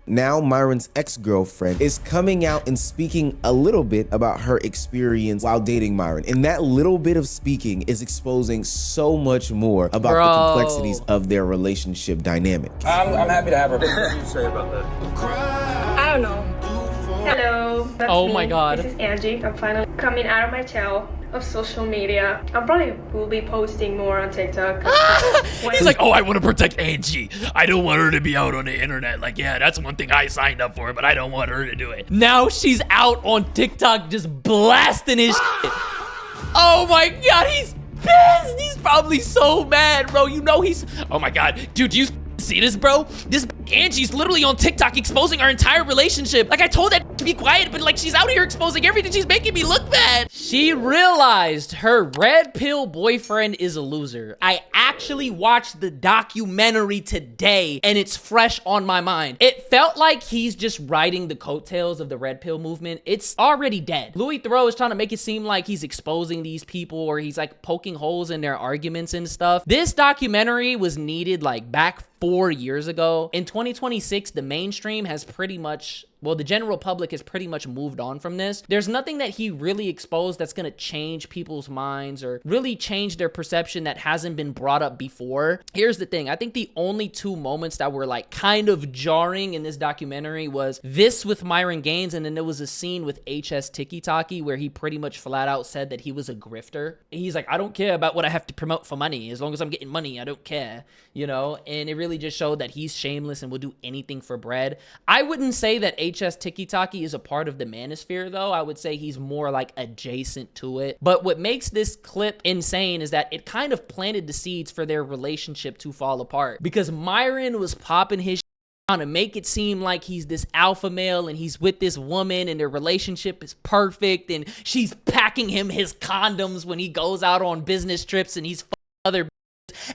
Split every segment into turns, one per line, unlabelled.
Now Myron's ex-girlfriend is coming out and speaking a little bit about her experience while dating Myron. And that little bit of speaking is exposing so much more about the complexities of their relationship dynamic.
I'm happy to have her. What do you say about that?
I don't know. Hello, that's
Oh
me.
my god.
This is Angie. I'm finally coming out of my shell of social media. I probably will be posting more on TikTok.
He's like, oh, I want to protect Angie. I don't want her to be out on the internet. Like, yeah, that's one thing I signed up for, but I don't want her to do it. Now she's out on TikTok just blasting his shit. Oh my god, he's pissed. He's probably so mad, bro. You know he's... Oh my god. Dude, do you see this, bro? This Angie's literally on TikTok exposing our entire relationship. Like, I told that to be quiet, but like, she's out here exposing everything. She's making me look bad. She realized her red pill boyfriend is a loser. I actually watched the documentary today and it's fresh on my mind. It felt like he's just riding the coattails of the red pill movement. It's already dead. Louis Theroux is trying to make it seem like he's exposing these people or he's like poking holes in their arguments and stuff. This documentary was needed like back 4 years ago. In 2026, the mainstream has pretty much, well, the general public has pretty much moved on from this. There's nothing that he really exposed that's gonna change people's minds or really change their perception that hasn't been brought up before. Here's the thing. I think the only two moments that were like kind of jarring in this documentary was this with Myron Gaines, and then there was a scene with HS Tiki Taki where he pretty much flat out said that he was a grifter. He's like, I don't care about what I have to promote for money. As long as I'm getting money, I don't care, you know? And it really just showed that he's shameless and will do anything for bread. I wouldn't say that HS Tiki Taki is a part of the Manosphere though. I would say he's more like adjacent to it. But what makes this clip insane is that it kind of planted the seeds for their relationship to fall apart, because Myron was popping his trying to make it seem like he's this alpha male and he's with this woman and their relationship is perfect and she's packing him his condoms when he goes out on business trips and he's other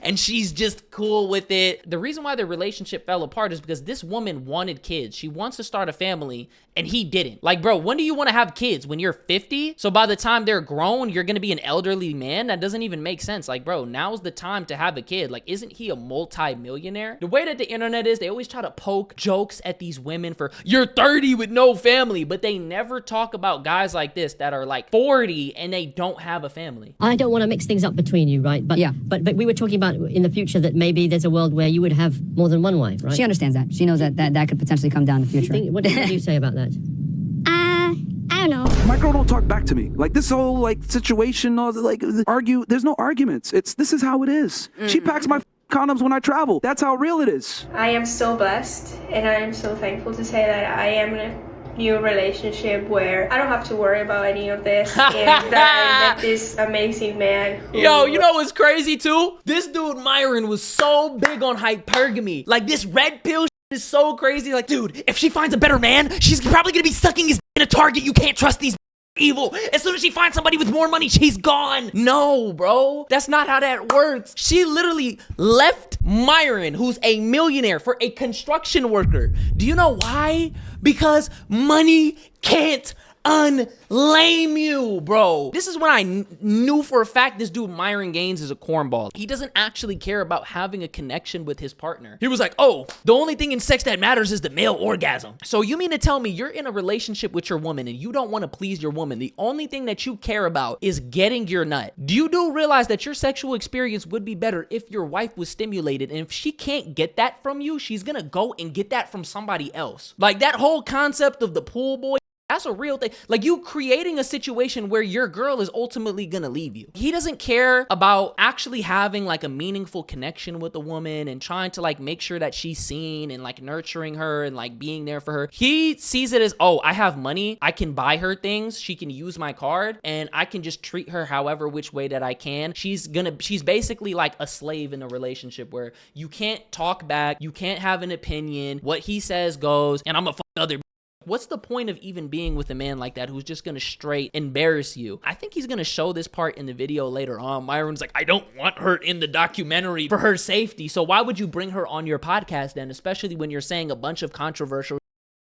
and she's just cool with it. The reason why their relationship fell apart is because this woman wanted kids. She wants to start a family and he didn't. Like, bro, when do you want to have kids? When you're 50? So by the time they're grown, you're going to be an elderly man? That doesn't even make sense. Like, bro, now's the time to have a kid. Like, isn't he a multi-millionaire? The way that the internet is, they always try to poke jokes at these women for, you're 30 with no family, but they never talk about guys like this that are like 40 and they don't have a family.
I don't want to mix things up between you, right? But yeah, but we were talking about in the future that maybe there's a world where you would have more than one wife, right?
She understands that. She knows that could potentially come down in the future.
What do you say about that?
I don't know.
My girl don't talk back to me. Like this whole like situation, all the, like argue. There's no arguments. This is how it is. She packs my condoms when I travel. That's how real it is.
I am so blessed and I am so thankful to say that I am in a new relationship where I don't have to worry about any of this and that I met this amazing man who...
Yo, you know what's crazy too? This dude Myron was so big on hypergamy. Like, this red pill is so crazy. Like, dude, if she finds a better man, she's probably gonna be sucking his in a Target. You can't trust these evil. As soon as she finds somebody with more money, she's gone. No, bro. That's not how that works. She literally left Myron, who's a millionaire, for a construction worker. Do you know why? Because money can't unlame you, bro. This is when I knew for a fact this dude Myron Gaines is a cornball. He doesn't actually care about having a connection with his partner. He was like, oh, the only thing in sex that matters is the male orgasm. So you mean to tell me you're in a relationship with your woman and you don't want to please your woman? The only thing that you care about is getting your nut. You do realize that your sexual experience would be better if your wife was stimulated, and if she can't get that from you, she's gonna go and get that from somebody else. Like, that whole concept of the pool boy, that's a real thing. Like, you creating a situation where your girl is ultimately gonna leave you. He doesn't care about actually having like a meaningful connection with a woman and trying to like make sure that she's seen and like nurturing her and like being there for her. He sees it as, oh, I have money, I can buy her things, she can use my card, and I can just treat her however which way that I can. She's basically like a slave in a relationship where you can't talk back, you can't have an opinion, what he says goes, and I'm a other. What's the point of even being with a man like that who's just gonna straight embarrass you? I think he's gonna show this part in the video later on. Myron's like, I don't want her in the documentary for her safety. So why would you bring her on your podcast then, especially when you're saying a bunch of controversial?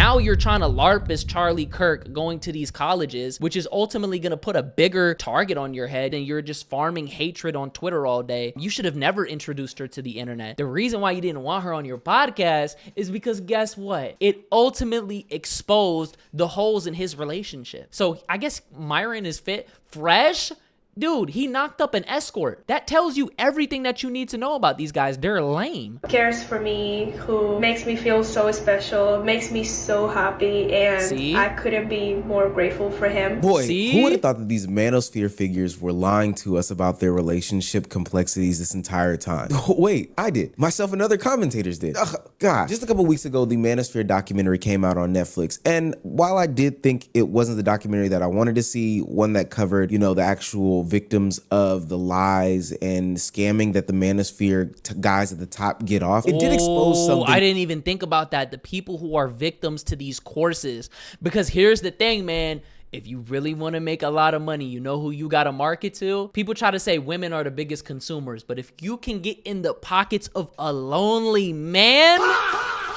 Now you're trying to LARP as Charlie Kirk going to these colleges, which is ultimately going to put a bigger target on your head, and you're just farming hatred on Twitter all day. You should have never introduced her to the internet. The reason why you didn't want her on your podcast is because guess what? It ultimately exposed the holes in his relationship. So I guess Myron is fit. Fresh? Dude, he knocked up an escort. That tells you everything that you need to know about these guys. They're lame.
Cares for me, who makes me feel so special, makes me so happy, and I couldn't be more grateful for him.
Boy, who would have thought that these Manosphere figures were lying to us about their relationship complexities this entire time? Wait, I did. Myself and other commentators did. Ugh, God. Just a couple weeks ago, the Manosphere documentary came out on Netflix, and while I did think it wasn't the documentary that I wanted to see, one that covered, you know, the actual victims of the lies and scamming that the Manosphere guys at the top get off, it did expose something.
I didn't even think about that. The people who are victims to these courses. Because here's the thing, man. If you really want to make a lot of money, you know who you got to market to? People try to say women are the biggest consumers, but if you can get in the pockets of a lonely man,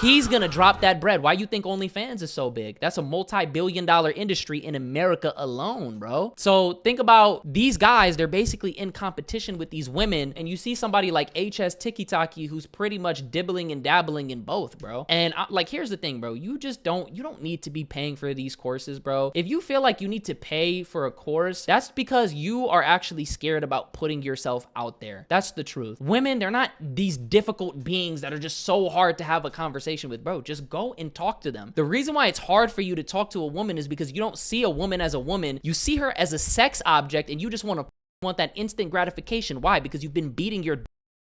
he's gonna drop that bread. Why you think OnlyFans is so big? That's a multi-billion-dollar industry in America alone, bro. So think about these guys. They're basically in competition with these women, and you see somebody like HS Tiki-Taki who's pretty much dibbling and dabbling in both, bro. And like, here's the thing, bro. You don't need to be paying for these courses, bro. If you feel like you need to pay for a course, that's because you are actually scared about putting yourself out there. That's the truth. Women, they're not these difficult beings that are just so hard to have a conversation with, bro. Just go and talk to them. The reason why it's hard for you to talk to a woman is because you don't see a woman as a woman. You see her as a sex object, and you just want that instant gratification. Why? Because you've been beating your.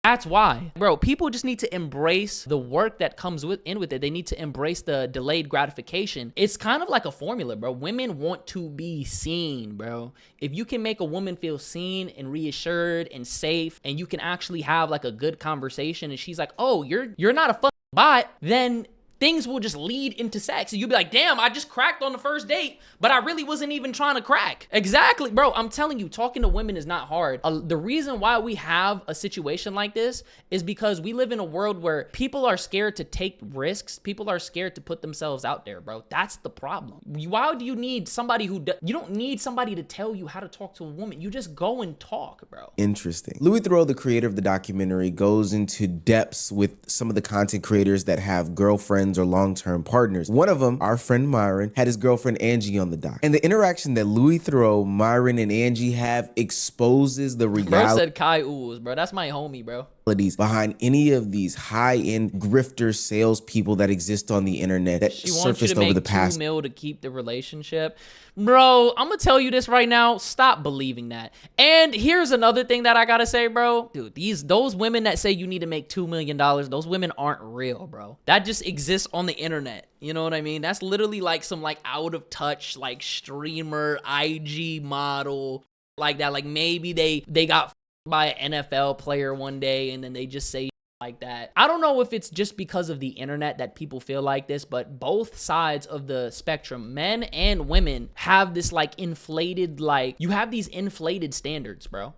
That's why, bro. People just need to embrace the work that comes with it. They need to embrace the delayed gratification. It's kind of like a formula, bro. Women want to be seen, bro. If you can make a woman feel seen and reassured and safe, and you can actually have like a good conversation, and she's like, oh, you're not a fucking bot, then things will just lead into sex. And you'll be like, damn, I just cracked on the first date, but I really wasn't even trying to crack. Exactly, bro. I'm telling you, talking to women is not hard. The reason why we have a situation like this is because we live in a world where people are scared to take risks. People are scared to put themselves out there, bro. That's the problem. Why do you need somebody you don't need somebody to tell you how to talk to a woman. You just go and talk, bro.
Interesting. Louis Theroux, the creator of the documentary, goes into depths with some of the content creators that have girlfriends or long-term partners. One of them, our friend Myron, had his girlfriend Angie on the doc. And the interaction that Louis Theroux, Myron, and Angie have exposes the reality.
Bro said Kai Ooze, bro. That's my homie, bro.
Behind any of these high-end grifter salespeople that exist on the internet that surfaced over the past.
$2 million to keep the relationship. Bro, I'm gonna tell you this right now. Stop believing that. And here's another thing that I gotta say, bro. Dude, those women that say you need to make $2 million, those women aren't real, bro. That just exists on the internet. You know what I mean? That's literally like some like out of touch, like streamer, IG model, like that. Like maybe they got by an NFL player one day and then they just say like that. I don't know if it's just because of the internet that people feel like this, but both sides of the spectrum, men and women, have this like inflated, like you have these inflated standards, bro.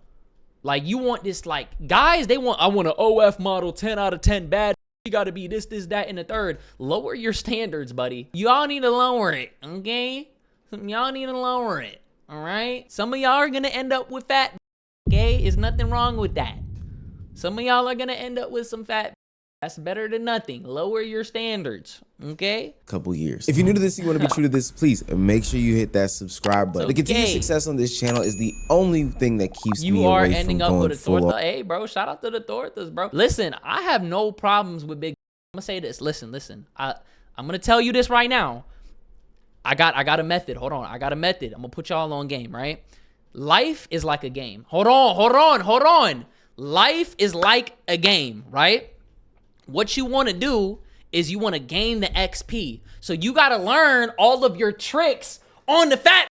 Like you want this, like guys, I want an OF model 10 out of 10 bad. You gotta be this, that, and the third. Lower your standards, buddy. Y'all need to lower it, okay? Y'all need to lower it, all right? Some of y'all are gonna end up with fat. Okay, there's nothing wrong with that. Some of y'all are gonna end up with some fat. That's better than nothing. Lower your standards, okay?
Couple years. If you're new to this, you want to be true to this, please make sure you hit that subscribe button. The continued success on this channel is the only thing that keeps me away from
ending up
going
with a
full
torta. Hey, bro, shout out to the tortas, bro. Listen, I have no problems with big. I'm gonna say this. Listen. I'm gonna tell you this right now. I got a method. Hold on. I got a method. I'm gonna put y'all on game, right? Life is like a game. Hold on. Life is like a game, right? What you want to do is you want to gain the XP. So you got to learn all of your tricks on the fat,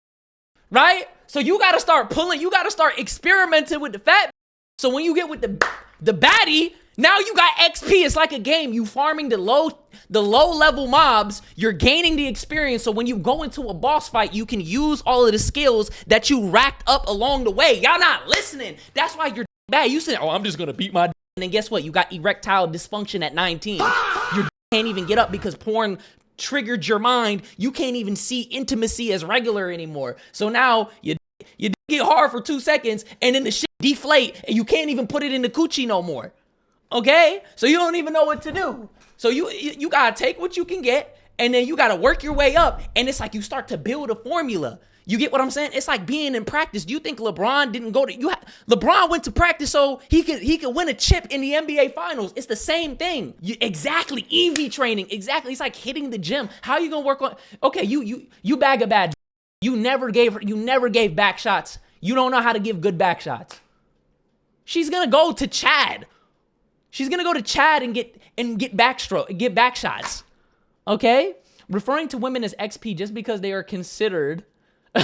right? So you got to start pulling, you got to start experimenting with the fat. So when you get with the baddie, now you got XP. It's like a game. You farming the low level mobs. You're gaining the experience. So when you go into a boss fight, you can use all of the skills that you racked up along the way. Y'all not listening. That's why you're bad. You said, oh, I'm just going to beat my. And then guess what? You got erectile dysfunction at 19. You can't even get up because porn triggered your mind. You can't even see intimacy as regular anymore. So now you get hard for 2 seconds and then the shit deflate and you can't even put it in the coochie no more. Okay? So you don't even know what to do. So you gotta take what you can get and then you gotta work your way up. And it's like you start to build a formula. You get what I'm saying? It's like being in practice. Do you think LeBron didn't go to LeBron went to practice so he could win a chip in the NBA Finals? It's the same thing. Exactly. EV training. Exactly. It's like hitting the gym. How are you gonna work on? Okay, you bag a bad. You never gave back shots. You don't know how to give good back shots. She's gonna go to Chad. She's gonna go to Chad and get back shots. Okay? Referring to women as XP just because they are considered.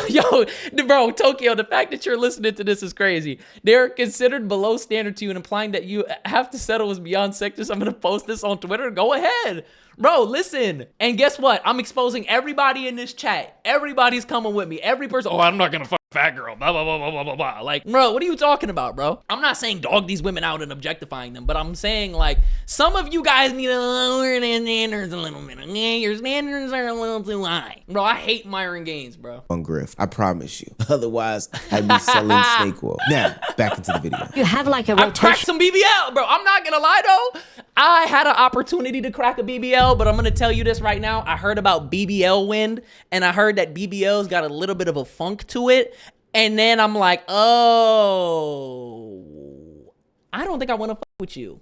Yo, bro, Tokyo, the fact that you're listening to this is crazy. They're considered below standard to you and implying that you have to settle is beyond sectors. I'm going to post this on Twitter. Go ahead. Bro, listen. And guess what? I'm exposing everybody in this chat. Everybody's coming with me. Every person. Oh, I'm not going to fuck a fat girl. Blah, blah, blah, blah, blah, blah, blah. Like, bro, what are you talking about, bro? I'm not saying dog these women out and objectifying them, but I'm saying, like, some of you guys need to lower their standards a little bit. Okay? Your standards are a little too high. Bro, I hate Myron Gaines, bro.
On grift, I promise you. Otherwise, I'd be selling snake oil. Now, back into the video.
You have like a
I cracked
rotation.
some BBL, bro. I'm not gonna lie though. I had an opportunity to crack a BBL, but I'm gonna tell you this right now. I heard about BBL wind, and I heard that BBLs got a little bit of a funk to it. And then I'm like, oh, I don't think I want to fuck with you.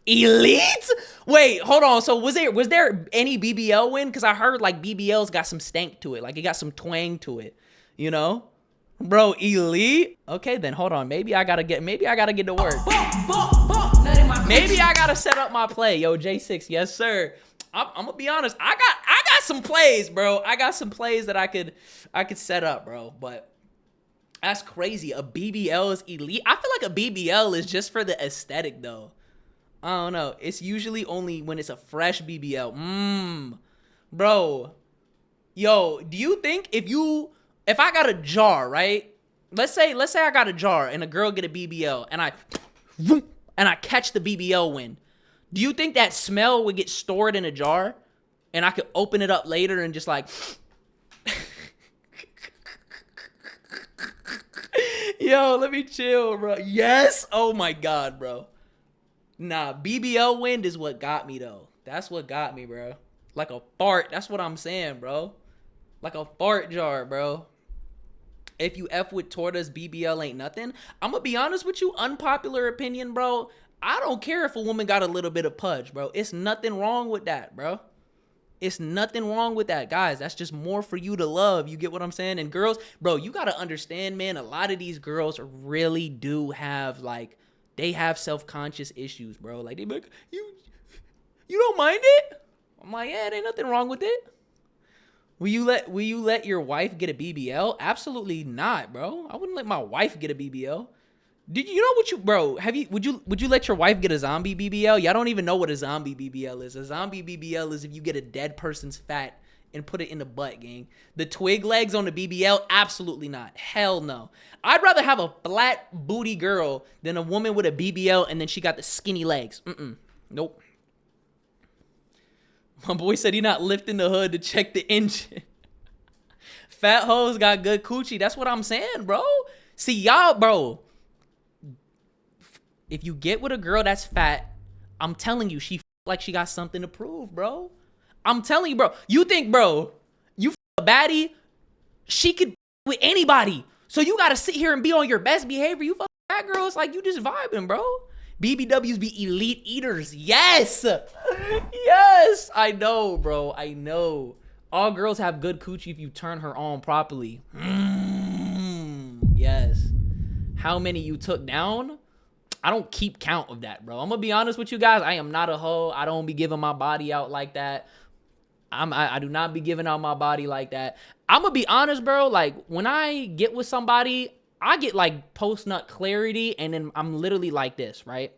Elite? Wait, hold on. So was there any BBL wind? Because I heard like BBLs got some stank to it, like it got some twang to it, you know? Bro, elite? Okay, then hold on. Maybe I gotta get to work. Maybe I gotta set up my play. Yo, J6, yes sir. I'm gonna be honest. I got some plays, bro. I got some plays that I could set up, bro. But that's crazy. A BBL is elite. I feel like a BBL is just for the aesthetic though. I don't know. It's usually only when it's a fresh BBL. Bro. Yo, do you think if I got a jar, right? Let's say I got a jar and a girl get a BBL and I catch the BBL wind. Do you think that smell would get stored in a jar and I could open it up later and just like yo, let me chill, bro. Yes. Oh my God, bro. Nah, BBL wind is what got me though. That's what got me, bro. Like a fart. That's what I'm saying, bro. Like a fart jar, bro. If you F with tortas, BBL ain't nothing. I'm gonna be honest with you, unpopular opinion, bro. I don't care if a woman got a little bit of pudge, bro. It's nothing wrong with that, bro. It's nothing wrong with that, guys. That's just more for you to love. You get what I'm saying? And girls, bro, you gotta understand, man, a lot of these girls really do have, like, they have self-conscious issues, bro. Like, they be like, you don't mind it? I'm like, yeah, there ain't nothing wrong with it. Will you let your wife get a BBL? Absolutely not, bro. I wouldn't let my wife get a BBL. Did you know what you, bro? Would you let your wife get a zombie BBL? Y'all don't even know what a zombie BBL is. A zombie BBL is if you get a dead person's fat and put it in the butt, gang. The twig legs on the BBL? Absolutely not. Hell no. I'd rather have a flat booty girl than a woman with a BBL and then she got the skinny legs. Nope. My boy said he not lifting the hood to check the engine. Fat hoes got good coochie. That's what I'm saying, bro. See, y'all, bro. If you get with a girl that's fat, I'm telling you, she like she got something to prove, bro. I'm telling you, bro. You think, bro, you a baddie, she could with anybody. So you gotta sit here and be on your best behavior. You fat girl, it's like you just vibing, bro. BBWs be elite eaters. Yes. Yes. I know, bro. I know. All girls have good coochie if you turn her on properly. Yes. How many you took down? I don't keep count of that, bro. I'm gonna be honest with you guys. I am not a hoe. I don't be giving my body out like that. I do not be giving out my body like that. I'm gonna be honest, bro. Like, when I get with somebody, I get like post-nut clarity, and then I'm literally like this, right?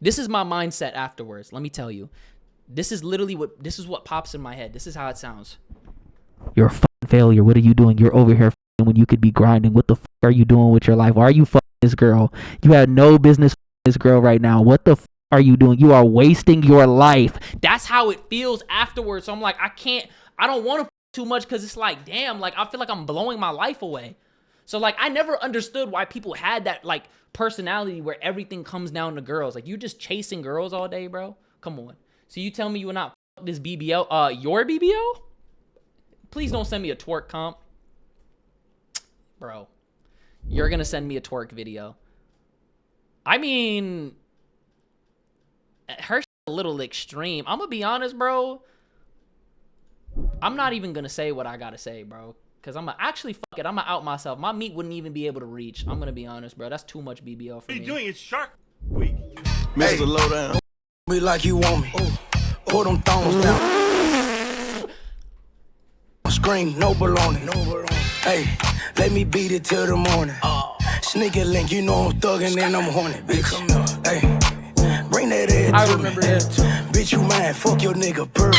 This is my mindset afterwards. Let me tell you. This is what pops in my head. This is how it sounds. You're a fucking failure. What are you doing? You're over here when you could be grinding. What the fuck are you doing with your life? Why are you fucking this girl? You had no business fucking this girl right now. What the fuck are you doing? You are wasting your life. That's how it feels afterwards. So I'm like, I don't want to too much because it's like, damn, like I feel like I'm blowing my life away. So like I never understood why people had that like personality where everything comes down to girls. Like you just chasing girls all day, bro. Come on. So you tell me you will not fuck this BBL, your BBL? Please don't send me a twerk comp. Bro, you're gonna send me a twerk video. I mean, her a little extreme. I'm gonna be honest, bro. I'm not even gonna say what I gotta say, bro. Cause I'm gonna actually fuck it. I'm gonna out myself. My meat wouldn't even be able to reach. I'm gonna be honest, bro. That's too much BBL for me.
What are you doing? It's Shark Week.
Mr. Lowdown. Me like you want me. Put them thongs down. Scream, no baloney. Hey, let me beat it till the morning. Sneaker link, you know I'm thugging and I'm horny, bitch. Hey, bring that ass
I
to
remember
me.
that.
Bitch, you mine, fuck your nigga, purple.
What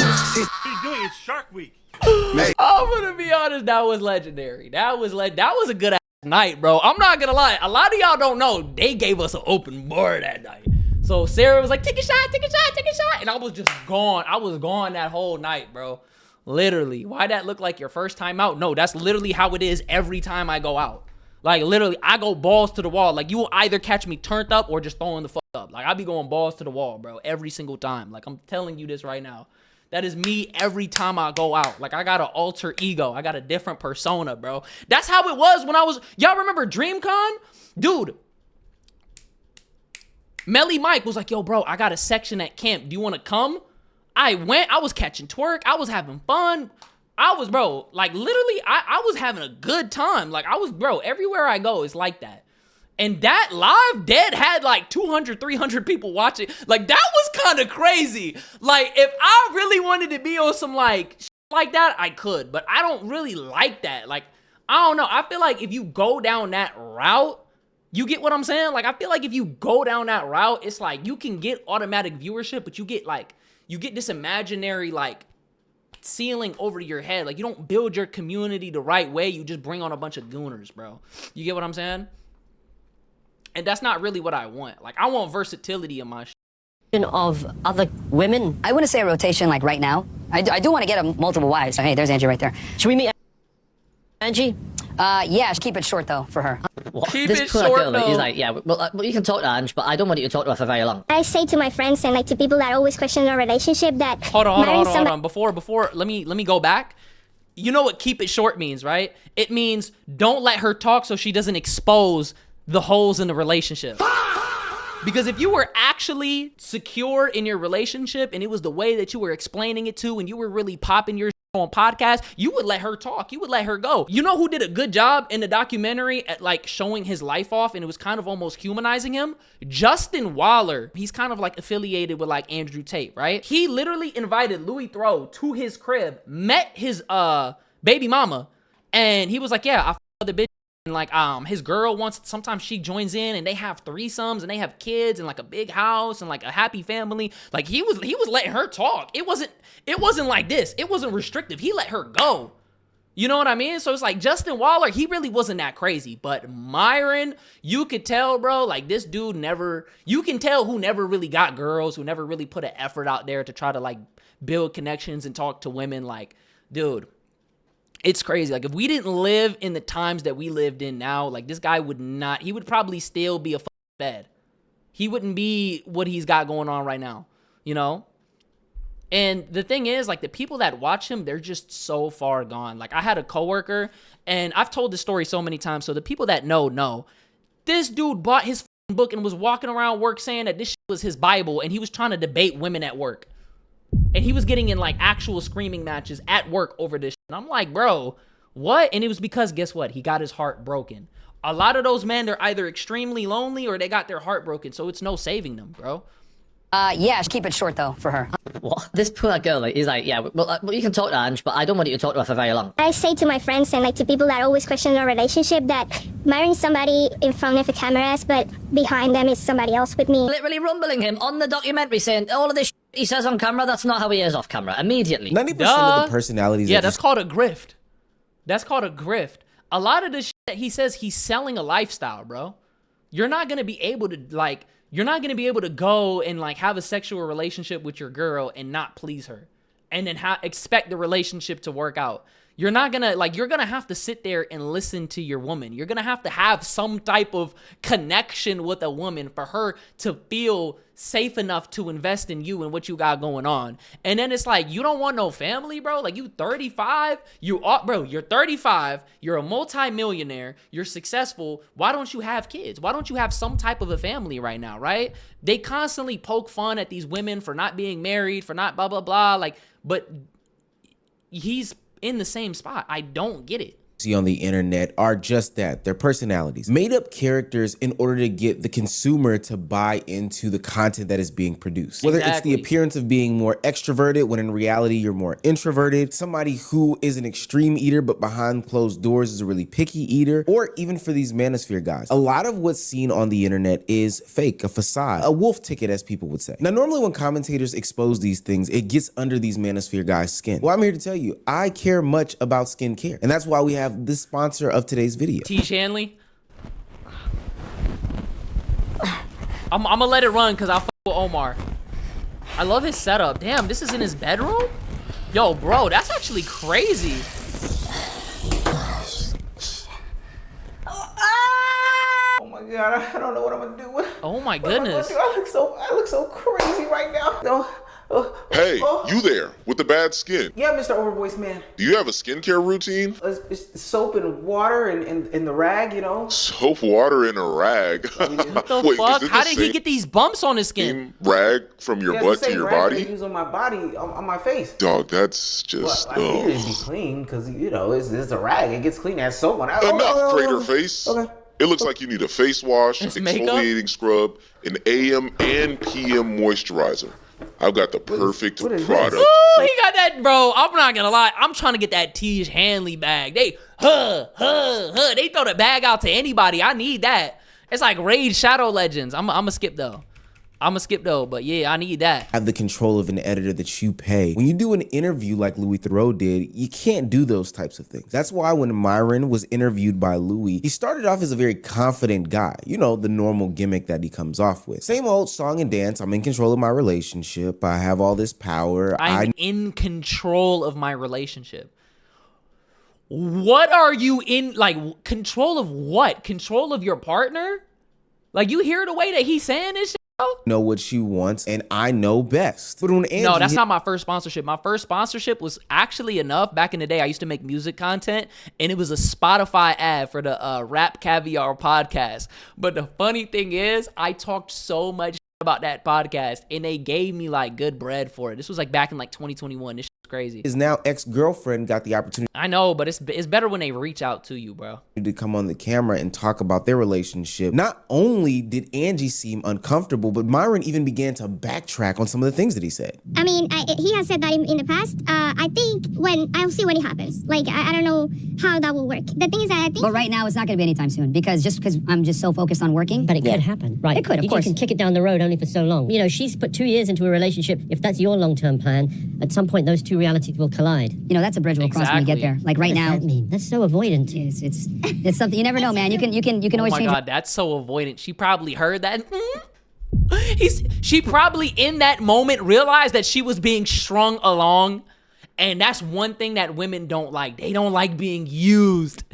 are you doing? It's Shark Week.
I'm gonna be honest, that was legendary. That was a good ass night, bro. I'm not gonna lie. A lot of y'all don't know they gave us an open bar that night. So Sarah was like, take a shot, take a shot, take a shot. And I was just gone. I was gone that whole night, bro. Literally. Why that look like your first time out? No, that's literally how it is every time I go out. Like literally, I go balls to the wall. Like you will either catch me turned up or just throwing the fuck up. Like I be going balls to the wall, bro, every single time. Like I'm telling you this right now. That is me every time I go out. Like, I got an alter ego. I got a different persona, bro. That's how it was when I was... Y'all remember DreamCon? Dude. Melly Mike was like, yo, bro, I got a section at camp. Do you want to come? I went. I was catching twerk. I was having fun. I was, bro, like, literally, I was having a good time. Like, I was, bro, everywhere I go, it's like that. And that live dead had like 200, 300 people watching. Like, that was kind of crazy. Like, if I really wanted to be on some like shit like that, I could. But I don't really like that. Like, I don't know. I feel like if you go down that route, you get what I'm saying? Like, I feel like if you go down that route, it's like you can get automatic viewership, but you get this imaginary like ceiling over your head. Like, you don't build your community the right way. You just bring on a bunch of gooners, bro. You get what I'm saying? And that's not really what I want. Like, I want versatility in my shit.
Of other women.
I wouldn't say a rotation like right now. I do want to get multiple wives. Hey, there's Angie right there.
Should we meet Angie?
Yeah, keep it short though for her.
Keep
This
it
poor
short,
girl,
though.
he's like, yeah, well, you can talk to Ange, but I don't want you to talk to her for very long.
I say to my friends and like to people that always question our relationship that
Hold on. Before, let me go back. You know what keep it short means, right? It means don't let her talk so she doesn't expose the holes in the relationship. Because if you were actually secure in your relationship and it was the way that you were explaining it to and you were really popping your on podcast, you would let her talk. You would let her go. You know who did a good job in the documentary at like showing his life off and it was kind of almost humanizing him? Justin Waller. He's kind of like affiliated with like Andrew Tate, right? He literally invited Louis Theroux to his crib, met his baby mama, and he was like, yeah, I f*** the bitch. And like his girl wants, sometimes she joins in and they have threesomes and they have kids and like a big house and like a happy family. Like he was letting her talk. It wasn't like this. It wasn't restrictive. He let her go. You know what I mean? So it's like Justin Waller, he really wasn't that crazy. But Myron, you could tell, bro, like this dude you can tell who never really got girls, who never really put an effort out there to try to like build connections and talk to women. Like, dude, it's crazy. Like, if we didn't live in the times that we lived in now, like, this guy he would probably still be a fed. He wouldn't be what he's got going on right now, you know? And the thing is, like, the people that watch him, they're just so far gone. Like, I had a coworker, and I've told this story so many times, so the people that know. This dude bought his book and was walking around work saying that this shit was his Bible, and he was trying to debate women at work. And he was getting in like actual screaming matches at work over this shit. And I'm like, bro, what? And it was because, guess what? He got his heart broken. A lot of those men, they're either extremely lonely or they got their heart broken. So it's no saving them, bro.
Yeah, keep it short though for her.
What? This poor girl, he's like, yeah, well, you can talk to Ange, but I don't want you to talk to her for very long.
I say to my friends and like to people that always question our relationship that Myron is somebody in front of the cameras, but behind them is somebody else with me.
Literally rumbling him on the documentary saying all of this he says on camera, that's not how he is off camera. Immediately.
90% of the personalities.
Yeah, that's called a grift. That's called a grift. A lot of the shit that he says, he's selling a lifestyle, bro. You're not going to be able to, like, You're not going to be able to go and like have a sexual relationship with your girl and not please her and then expect the relationship to work out. You're not going to like, you're going to have to sit there and listen to your woman. You're going to have some type of connection with a woman for her to feel safe enough to invest in you and what you got going on. And then it's like, you don't want no family, bro. Like, you 35, you're 35, you're a multi-millionaire, you're successful. Why don't you have kids? Why don't you have some type of a family right now, right? They constantly poke fun at these women for not being married, for not blah, blah, blah. Like, but he's in the same spot. I don't get it.
See on the internet are just that. They're personalities, made up characters in order to get the consumer to buy into the content that is being produced. Whether it's the appearance of being more extroverted when in reality you're more introverted, somebody who is an extreme eater but behind closed doors is a really picky eater, or even for these Manosphere guys. A lot of what's seen on the internet is fake, a facade, a wolf ticket as people would say. Now normally when commentators expose these things, it gets under these Manosphere guys' skin. Well, I'm here to tell you, I care much about skincare, and that's why we have the sponsor of today's video.
T. Shanley. I'm gonna let it run because I fuck with Omar. I love his setup. Damn, this is in his bedroom? Yo, bro, that's actually crazy.
Oh my god, I don't know what I'm gonna do.
Oh my goodness.
I look so crazy right now. No.
Hey, you there with the bad skin?
Yeah, Mr. Overvoice Man.
Do you have a skincare routine?
It's soap and water and the rag, you know?
Soap, water, and a rag.
What the fuck? How did he get these bumps on his skin?
Rag from your butt to your body?
I use on my body, on my face.
Dog, that's just...
Well, I figured it'd be clean because, you know, it's a rag. It gets clean. It has soap on it.
Enough, crater face.
Okay.
It looks like you need a face wash,
It's
exfoliating scrub, an AM and PM moisturizer. I've got the perfect product.
Ooh, he got that, bro. I'm not gonna lie. I'm trying to get that T. Hanley bag. They, they throw the bag out to anybody. I need that. It's like Raid Shadow Legends. I'm gonna skip though. But yeah, I need that.
Have the control of an editor that you pay. When you do an interview like Louis Theroux did, you can't do those types of things. That's why when Myron was interviewed by Louis, he started off as a very confident guy. You know, the normal gimmick that he comes off with. Same old song and dance. I'm in control of my relationship. I have all this power.
I'm in control of my relationship. What are you in, like, control of what? Control of your partner? Like, you hear the way that he's saying this shit?
Know what she wants, and I know best. But when Angie,
no, that's not my first sponsorship. My first sponsorship was actually enough. Back in the day, I used to make music content, and it was a Spotify ad for the Rap Caviar podcast. But the funny thing is, I talked so much about that podcast, and they gave me like good bread for it. This was like back in like 2021. This shit was crazy.
His now ex-girlfriend got the opportunity.
I know, but it's better when they reach out to you, bro.
To come on the camera and talk about their relationship. Not only did Angie seem uncomfortable, but Myron even began to backtrack on some of the things that he said.
I mean, he has said that in the past. I think I'll see when it happens. Like, I don't know how that will work. The thing is that I think...
But right now, it's not going to be anytime soon because I'm just so focused on working.
But it could happen, right?
It could, of course.
You can kick it down the road only for so long. You know, she's put 2 years into a relationship. If that's your long-term plan, at some point those two realities will collide.
You know, that's a bridge we'll cross when we get there. Like right now.
What does that mean? That's so avoidant.
It's something you never know, man. You can always change.
Oh my God, that's so avoidant. She probably heard that. She probably in that moment realized that she was being strung along, and that's one thing that women don't like. They don't like being used.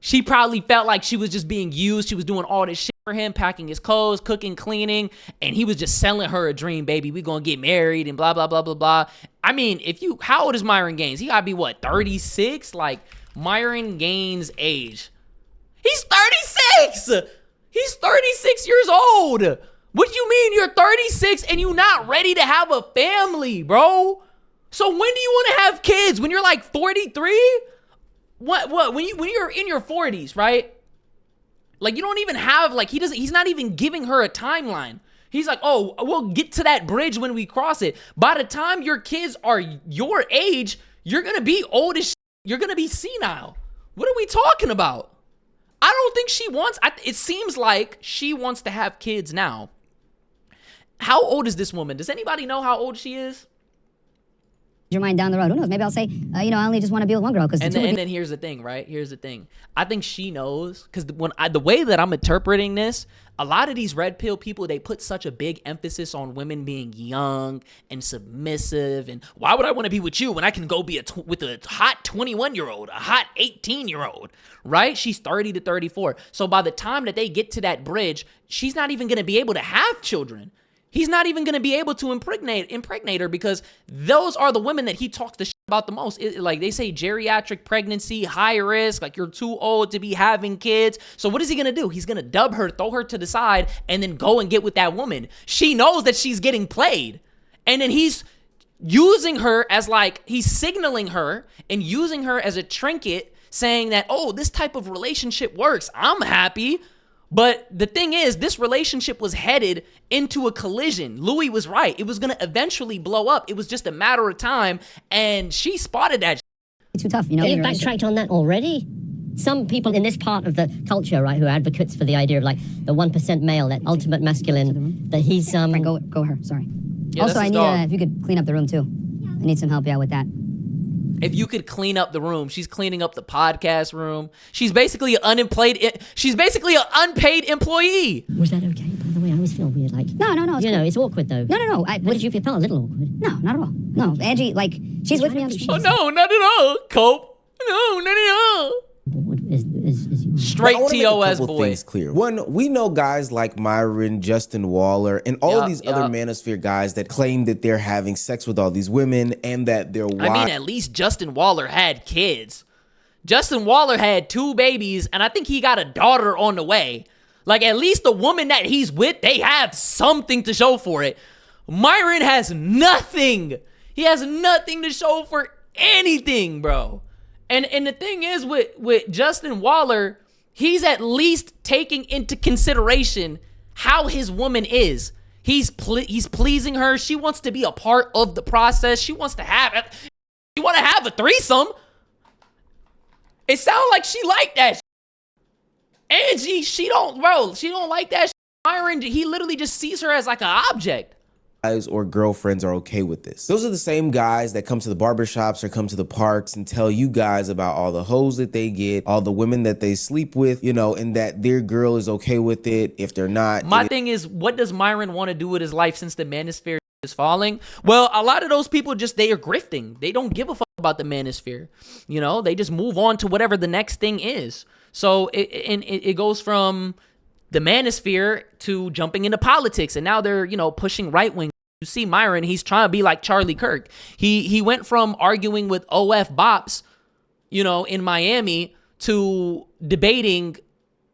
She probably felt like she was just being used. She was doing all this shit for him, packing his clothes, cooking, cleaning, and he was just selling her a dream, baby. We gonna get married and blah, blah, blah, blah, blah. I mean, how old is Myron Gaines? He gotta be what, 36? Like, Myron Gaines' age. He's 36! He's 36 years old! What do you mean you're 36 and you're not ready to have a family, bro? So when do you want to have kids? When you're like 43? What? When you're in your 40s, right? Like, you don't even have, like, he's not even giving her a timeline. He's like, oh, we'll get to that bridge when we cross it. By the time your kids are your age, you're gonna be old as shit. You're gonna be senile. What are we talking about? I don't think she wants, it seems like she wants to have kids now. How old is this woman? Does anybody know how old she is?
your mind down the road. Who knows? Maybe I'll say, I only just want to be with one girl because
and then here's the thing, right? Here's the thing. I think she knows because the way that I'm interpreting this, a lot of these red pill people, they put such a big emphasis on women being young and submissive. And why would I want to be with you when I can go be with a hot 21-year-old, a hot 18-year-old, right? She's 30 to 34. So by the time that they get to that bridge, she's not even going to be able to have children. He's not even going to be able to impregnate her because those are the women that he talks the shit about the most. Like they say geriatric pregnancy, high risk, like you're too old to be having kids. So what is he going to do? He's going to dub her, throw her to the side, and then go and get with that woman. She knows that she's getting played. And then he's using her as he's signaling her and using her as a trinket saying that, oh, this type of relationship works. I'm happy. But the thing is, this relationship was headed into a collision. Louis was right. It was going to eventually blow up. It was just a matter of time. And she spotted that.
It's too tough,
You've backtracked on that already? Some people in this part of the culture, right, who are advocates for the idea of the 1% male, that ultimate masculine, that he's...
Frank, go her, sorry.
Yeah,
also, I need, if you could clean up the room, too. I need some help out with that.
If you could clean up the room, she's cleaning up the podcast room. She's basically an unpaid employee.
Was that okay? By the way, I always feel weird.
No.
It's awkward though.
No.
What did you feel? Felt a little awkward.
No, not at all. No, Angie, she's with me.
Oh no, not at all, Cope. No, not at all. Straight TOS boy.
Things clear. One, we know guys like Myron, Justin Waller, and all of these other Manosphere guys that claim that they're having sex with all these women and that they're wild.
I mean, at least Justin Waller had kids. Justin Waller had 2 babies, and I think he got a daughter on the way. At least the woman that he's with, they have something to show for it. Myron has nothing. He has nothing to show for anything, bro. And the thing is with Justin Waller, he's at least taking into consideration how his woman is. He's pleasing her. She wants to be a part of the process. She wants to have a threesome. It sounds like she liked that. Angie, she don't like that. Myron, he literally just sees her as an object.
Guys or girlfriends are okay with this. Those are the same guys that come to the barbershops or come to the parks and tell you guys about all the hoes that they get, all the women that they sleep with, and that their girl is okay with it if they're not.
My thing is, what does Myron want to do with his life since the Manosphere is falling? Well, a lot of those people they are grifting. They don't give a fuck about the Manosphere. They just move on to whatever the next thing is. So it goes from the Manosphere to jumping into politics, and now they're pushing right wing. You see Myron, he's trying to be like Charlie Kirk. He went from arguing with OF Bops, in Miami to debating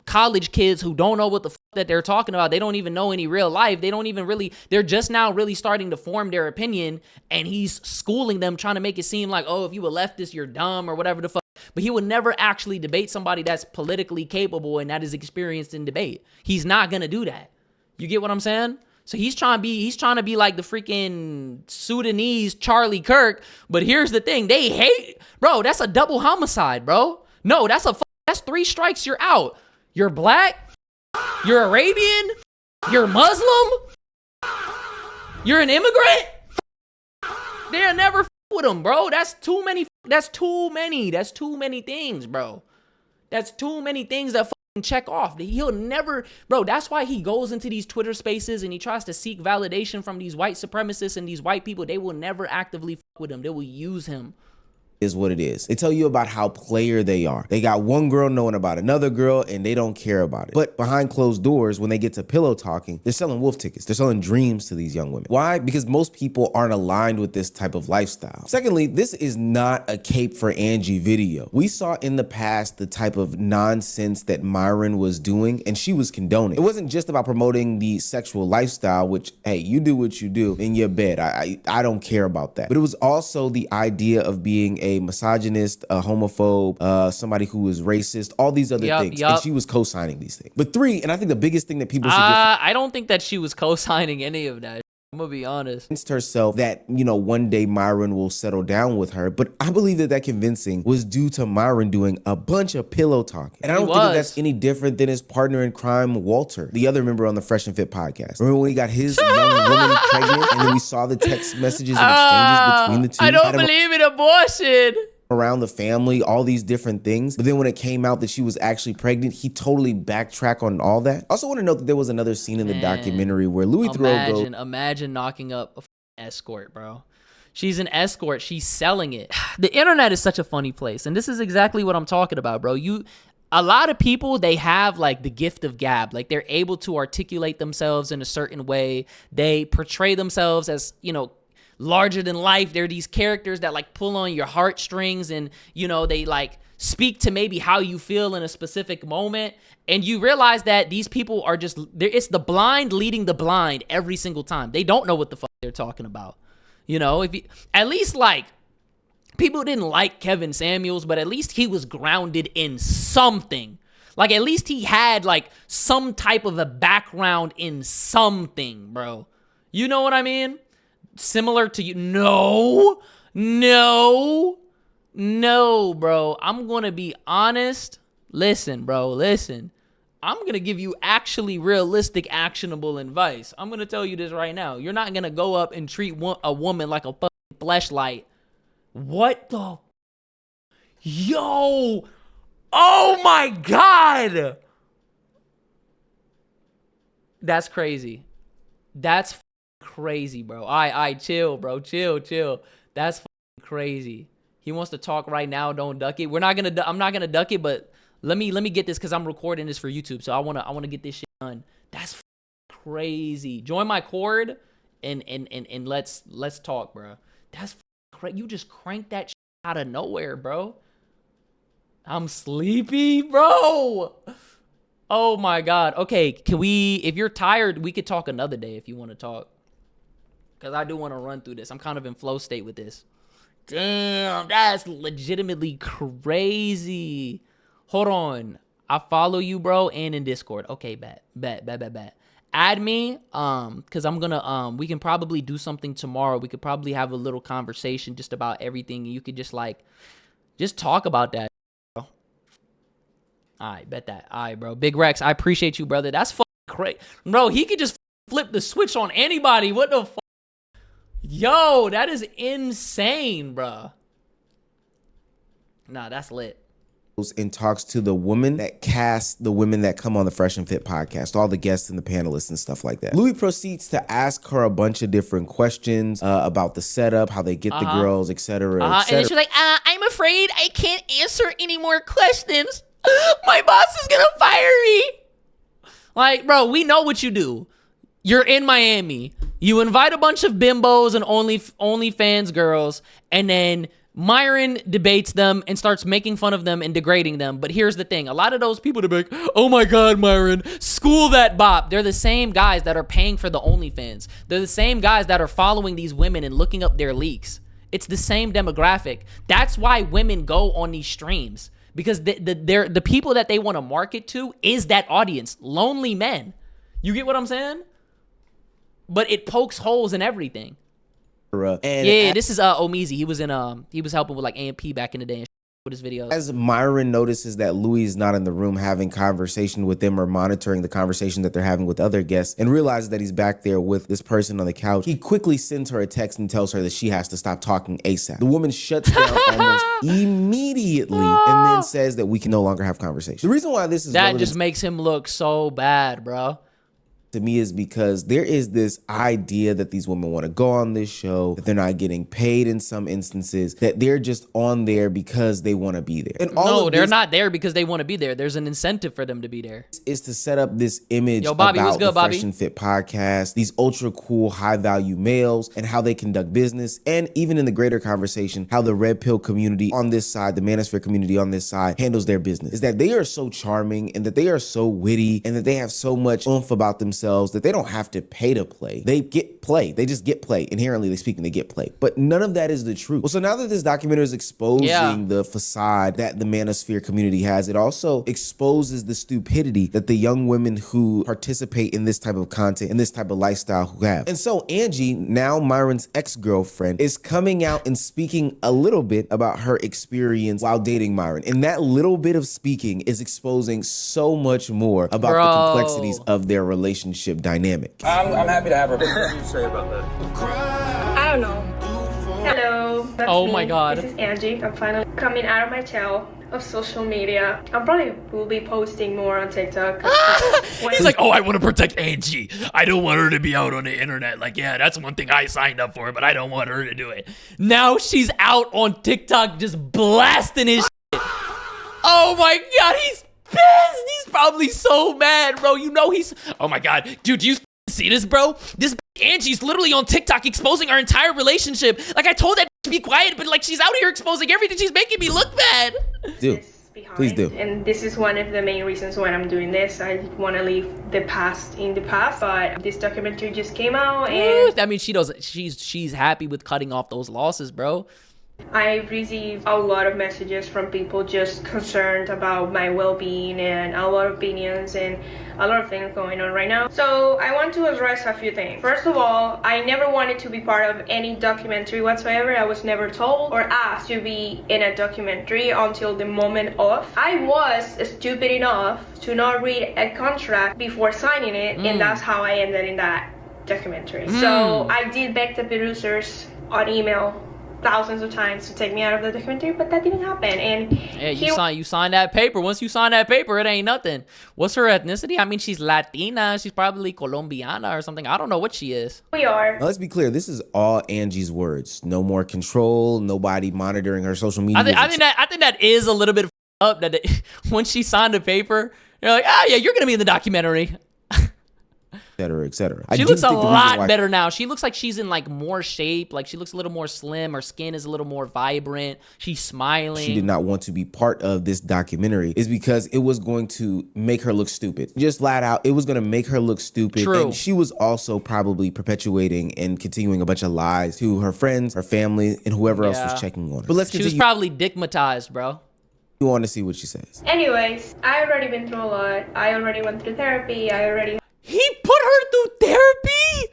college kids who don't know what the fuck that they're talking about. They don't even know any real life. They're just now really starting to form their opinion, and he's schooling them, trying to make it seem like, oh, if you a leftist, you're dumb or whatever the fuck. But he would never actually debate somebody that's politically capable and that is experienced in debate. He's not going to do that. You get what I'm saying? So he's trying to be like the freaking Sudanese Charlie Kirk. But here's the thing. They hate, bro, that's a double homicide, bro. No, that's 3 strikes, you're out. You're black, you're Arabian, you're Muslim, you're an immigrant. They'll never with him, bro. That's too many things, bro. That's too many things that check off. He'll never, bro, that's why he goes into these Twitter spaces and he tries to seek validation from these white supremacists and these white people. They will never actively with him. They will use him.
Is what it is. They tell you about how player they are. They got one girl knowing about another girl and they don't care about it. But behind closed doors, when they get to pillow talking, they're selling wolf tickets. They're selling dreams to these young women. Why? Because most people aren't aligned with this type of lifestyle. Secondly, this is not a cape for Angie video. We saw in the past the type of nonsense that Myron was doing and she was condoning. It wasn't just about promoting the sexual lifestyle, which, hey, you do what you do in your bed. I don't care about that. But it was also the idea of being a misogynist, a homophobe, somebody who is racist, all these other things. And she was co-signing these things. But 3, and I think the biggest thing that people should get...
I don't think that she was co-signing any of that. I'm gonna be honest.
Convinced herself that, you know, one day Myron will settle down with her. But I believe that convincing was due to Myron doing a bunch of pillow talking. And I don't think that that's any different than his partner in crime, Walter, the other member on the Fresh and Fit podcast. Remember when he got his young woman pregnant and then we saw the text messages and exchanges between the two?
I don't believe in abortion.
Around the family, all these different things. But then when it came out that she was actually pregnant, he totally backtracked on all that. Also want to note that there was another scene in the documentary where Louis Theroux goes,
imagine knocking up a escort, bro. She's an escort. She's selling it. The internet is such a funny place. And this is exactly what I'm talking about, bro. A lot of people, they have like the gift of gab. Like they're able to articulate themselves in a certain way. They portray themselves as, you know, larger than life. They're these characters that like pull on your heartstrings and, you know, they like speak to maybe how you feel in a specific moment. And you realize that these people are just, it's the blind leading the blind every single time. They don't know what the fuck they're talking about. You know, if you, at least like, people didn't like Kevin Samuels, but at least he was grounded in something. Like at least he had like some type of a background in something, bro. You know what I mean? Similar to you. No, bro. I'm going to be honest. Listen, bro, listen. I'm going to give you actually realistic, actionable advice. I'm going to tell you this right now. You're not going to go up and treat a woman like a fucking fleshlight. What the? Yo. Oh my God. That's crazy. That's crazy, bro. I chill, bro. Chill. That's crazy. He wants to talk right now. Don't duck it. I'm not gonna duck it, but let me get this because I'm recording this for YouTube. So I wanna get this shit done. That's crazy. Join my Cord and let's talk, bro. That's crazy. You just cranked that shit out of nowhere, bro. I'm sleepy, bro. Oh my God. Okay, can we? If you're tired, we could talk another day if you want to talk. Because I do want to run through this. I'm kind of in flow state with this. Damn, that's legitimately crazy. Hold on. I follow you, bro, and in Discord. Okay, bet. Add me, because I'm gonna, we can probably do something tomorrow. We could probably have a little conversation just about everything. You could just talk about that, bro. All right, bet that. All right, bro. Big Rex, I appreciate you, brother. That's fucking crazy. Bro, he could just flip the switch on anybody. What the fuck? Yo, that is insane, bro. Nah, that's lit.
And talks to the woman that cast the women that come on the Fresh and Fit podcast, all the guests and the panelists and stuff like that. Louis proceeds to ask her a bunch of different questions about the setup, how they get the girls, etc.
And then she's like, I'm afraid I can't answer any more questions. My boss is gonna fire me. Like, bro, we know what you do. You're in Miami. You invite a bunch of bimbos and OnlyFans girls, and then Myron debates them and starts making fun of them and degrading them. But here's the thing. A lot of those people are like, oh my God, Myron, school that bop. They're the same guys that are paying for the OnlyFans. They're the same guys that are following these women and looking up their leaks. It's the same demographic. That's why women go on these streams. Because the people that they want to market to is that audience. Lonely men. You get what I'm saying? But it pokes holes in everything. Yeah, this is Omizi. He was helping with like AMP back in the day and with his videos.
As Myron notices that Louis is not in the room having conversation with them or monitoring the conversation that they're having with other guests and realizes that he's back there with this person on the couch, he quickly sends her a text and tells her that she has to stop talking ASAP. The woman shuts down almost immediately and then says that we can no longer have conversation. The reason why this is
that just makes him look so bad, bro.
To me is because there is this idea that these women want to go on this show, that they're not getting paid in some instances, that they're just on there because they want to be there. And
no, they're not there because they want to be there. There's an incentive for them to be there.
Is to set up this image
Bobby,
about
what's good,
the
Bobby?
Fresh and Fit podcast, these ultra cool, high value males and how they conduct business. And even in the greater conversation, how the red pill community on this side, the Manosphere community on this side handles their business. Is that they are so charming and that they are so witty and that they have so much oomph about themselves themselves that they don't have to pay to play. They get play. They just get play. Inherently speaking, they get play. But none of that is the truth. Well, so now that this documentary is exposing the facade that the Manosphere community has, it also exposes the stupidity that the young women who participate in this type of content and this type of lifestyle who have. And so Angie, now Myron's ex-girlfriend, is coming out and speaking a little bit about her experience while dating Myron. And that little bit of speaking is exposing so much more about the complexities of their relationship dynamic.
I'm happy to have her. What do you say about that?
I don't know. Hello.
Oh
me.
my God.
This is Angie. I'm finally coming out of my shell of social media. I probably will be posting more on TikTok.
He's like, oh, I want to protect Angie. I don't want her to be out on the internet. Like, yeah, that's one thing I signed up for, but I don't want her to do it. Now she's out on TikTok just blasting his shit. Oh my God, he's pissed. He's probably so mad, bro. You know he's, oh my God. Dude, do you see this, bro? This Angie's literally on TikTok exposing our entire relationship. Like, I told that to be quiet, but like, she's out here exposing everything. She's making me look bad.
Dude, please do.
And this is one of the main reasons why I'm doing this. I want to leave the past in the past, but this documentary just came out, and
that means she doesn't. She's happy with cutting off those losses, bro.
I received a lot of messages from people just concerned about my well-being and a lot of opinions and a lot of things going on right now. So I want to address a few things. First of all, I never wanted to be part of any documentary whatsoever. I was never told or asked to be in a documentary until the moment of. I was stupid enough to not read a contract before signing it, and that's how I ended in that documentary. So I did beg the producers on email thousands of times to take me out of the documentary, but that didn't happen. And
yeah, you signed that paper. Once you sign that paper, it ain't nothing. What's her ethnicity? I mean, she's Latina. She's probably Colombiana or something. I don't know what she is.
We are.
Now, let's be clear. This is all Angie's words. No more control. Nobody monitoring her social media.
I think that is a little bit up. That once she signed the paper, you're like, yeah, you're gonna be in the documentary.
Et cetera.
She looks a lot better now. She looks like she's in like more shape. Like she looks a little more slim. Her skin is a little more vibrant. She's smiling.
She did not want to be part of this documentary is because it was going to make her look stupid. Just flat out, it was going to make her look stupid.
True.
And she was also probably perpetuating and continuing a bunch of lies to her friends, her family, and whoever else was checking on her. But let's continue.
She was probably dickmatized, bro.
You want to see what she says.
Anyways, I already been through a lot. I already went through therapy.
He put her through therapy?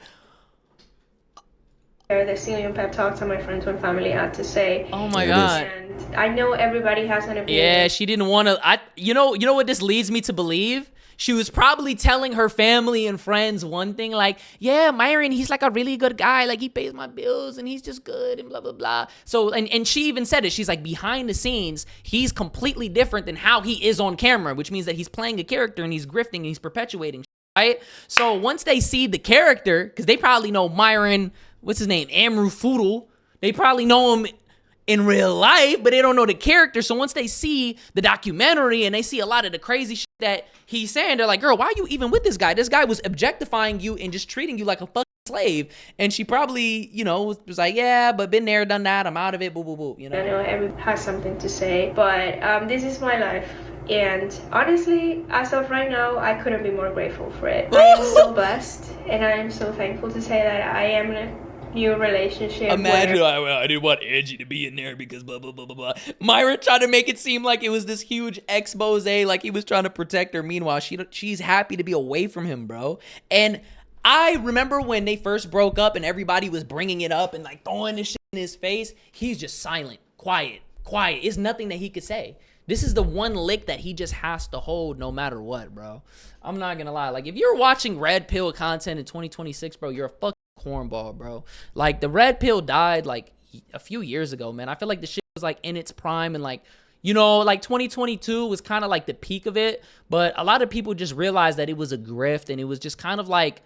The zillion pep talks that my friends and family had to say.
Oh my God.
And I know everybody has an opinion.
Yeah, she didn't want to. You know what this leads me to believe? She was probably telling her family and friends one thing like, yeah, Myron, he's like a really good guy. Like he pays my bills and he's just good and blah, blah, blah. So, and she even said it. She's like, behind the scenes, he's completely different than how he is on camera, which means that he's playing a character and he's grifting and he's perpetuating. Right? So once they see the character, because they probably know Myron, what's his name? Amru Foodle. They probably know him in real life, but they don't know the character. So once they see the documentary and they see a lot of the crazy shit that he's saying, they're like, girl, why are you even with this guy? This guy was objectifying you and just treating you like a fucking slave. And she probably, was like, yeah, but been there, done that. I'm out of it. Boo, boo, boo.
I know everyone has something to say, but this is my life. And honestly, as of right now, I couldn't be more grateful for it. I am so blessed, and I am so thankful to say that I am in a new relationship.
Imagine I didn't want Angie to be in there because blah, blah, blah, blah, blah. Myron tried to make it seem like it was this huge expose, like he was trying to protect her. Meanwhile, she's happy to be away from him, bro. And I remember when they first broke up and everybody was bringing it up and like throwing this shit in his face. He's just silent, quiet. It's nothing that he could say. This is the one lick that he just has to hold no matter what, bro. I'm not gonna lie. Like, if you're watching Red Pill content in 2026, bro, you're a fucking cornball, bro. Like, the Red Pill died, like, a few years ago, man. I feel like the shit was, like, in its prime and, like, like 2022 was kind of, like, the peak of it. But a lot of people just realized that it was a grift and it was just kind of, like,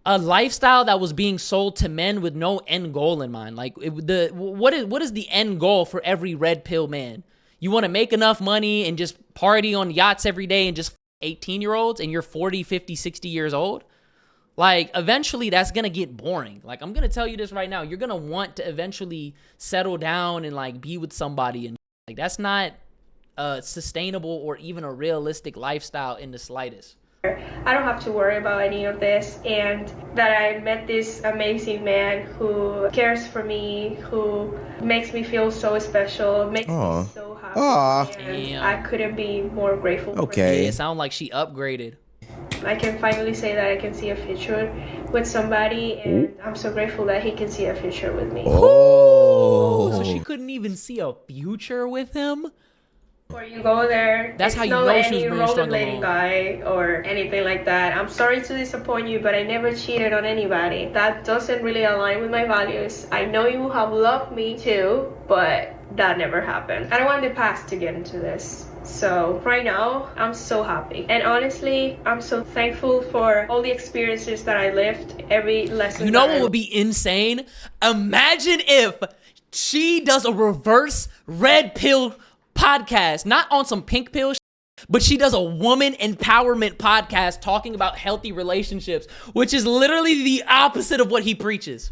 a lifestyle that was being sold to men with no end goal in mind. Like, what is the end goal for every Red Pill man? You want to make enough money and just party on yachts every day and just 18-year-olds and you're 40, 50, 60 years old? Like, eventually that's going to get boring. Like, I'm going to tell you this right now. You're going to want to eventually settle down and, like, be with somebody. And, like, that's not a sustainable or even a realistic lifestyle in the slightest.
I don't have to worry about any of this, and that I met this amazing man who cares for me, who makes me feel so special, makes me so happy, and I couldn't be more grateful for him.
Yeah, it sounds like she upgraded.
I can finally say that I can see a future with somebody, and I'm so grateful that he can see a future with me.
So she couldn't even see a future with him?
Before you go there,
that's
it's
how you
no
know she was
any
being strung
rollerblading
along.
guy or anything like that. I'm sorry to disappoint you, but I never cheated on anybody. That doesn't really align with my values. I know you have loved me too, but that never happened. I don't want the past to get into this. So right now, I'm so happy. And honestly, I'm so thankful for all the experiences that I lived, every lesson.
You know what would be insane? Imagine if she does a reverse red pill podcast, not on some pink pill shit, but she does a woman empowerment podcast talking about healthy relationships, which is literally the opposite of what he preaches.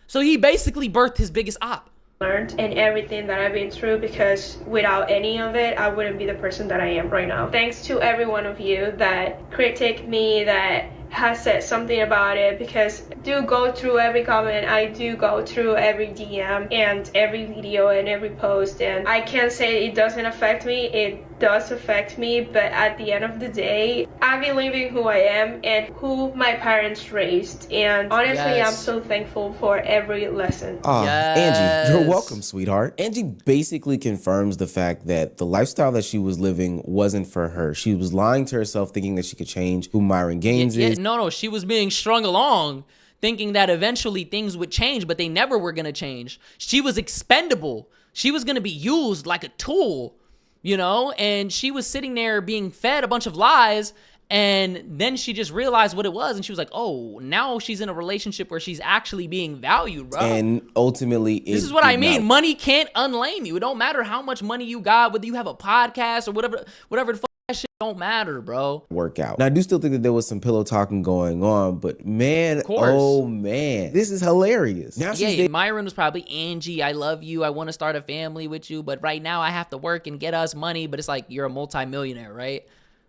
So he basically birthed his biggest op.
Learned and everything that I've been through, because without any of it, I wouldn't be the person that I am right now. Thanks to every one of you that critique me, that has said something about it, because I do go through every comment, I do go through every DM and every video and every post, and I can't say it doesn't affect me. It does affect me, but at the end of the day, I believe in who I am and who my parents raised, and honestly, I'm so thankful for every lesson.
Angie, you're welcome, sweetheart. Angie basically confirms the fact that the lifestyle that she was living wasn't for her. She was lying to herself, thinking that she could change who Myron Gaines is.
No, she was being strung along, thinking that eventually things would change, but they never were going to change. She was expendable. She was going to be used like a tool, you know, and she was sitting there being fed a bunch of lies, and then she just realized what it was, and she was like, oh, now she's in a relationship where she's actually being valued, bro.
And ultimately,
this is what I mean. Money can't unlame you. It don't matter how much money you got, whether you have a podcast or whatever the fuck. That shit don't matter, bro.
Work out. Now, I do still think that there was some pillow talking going on, but man, oh man, this is hilarious. Now
Myron was probably, Angie, I love you. I want to start a family with you, but right now I have to work and get us money. But it's like, you're a multimillionaire, right?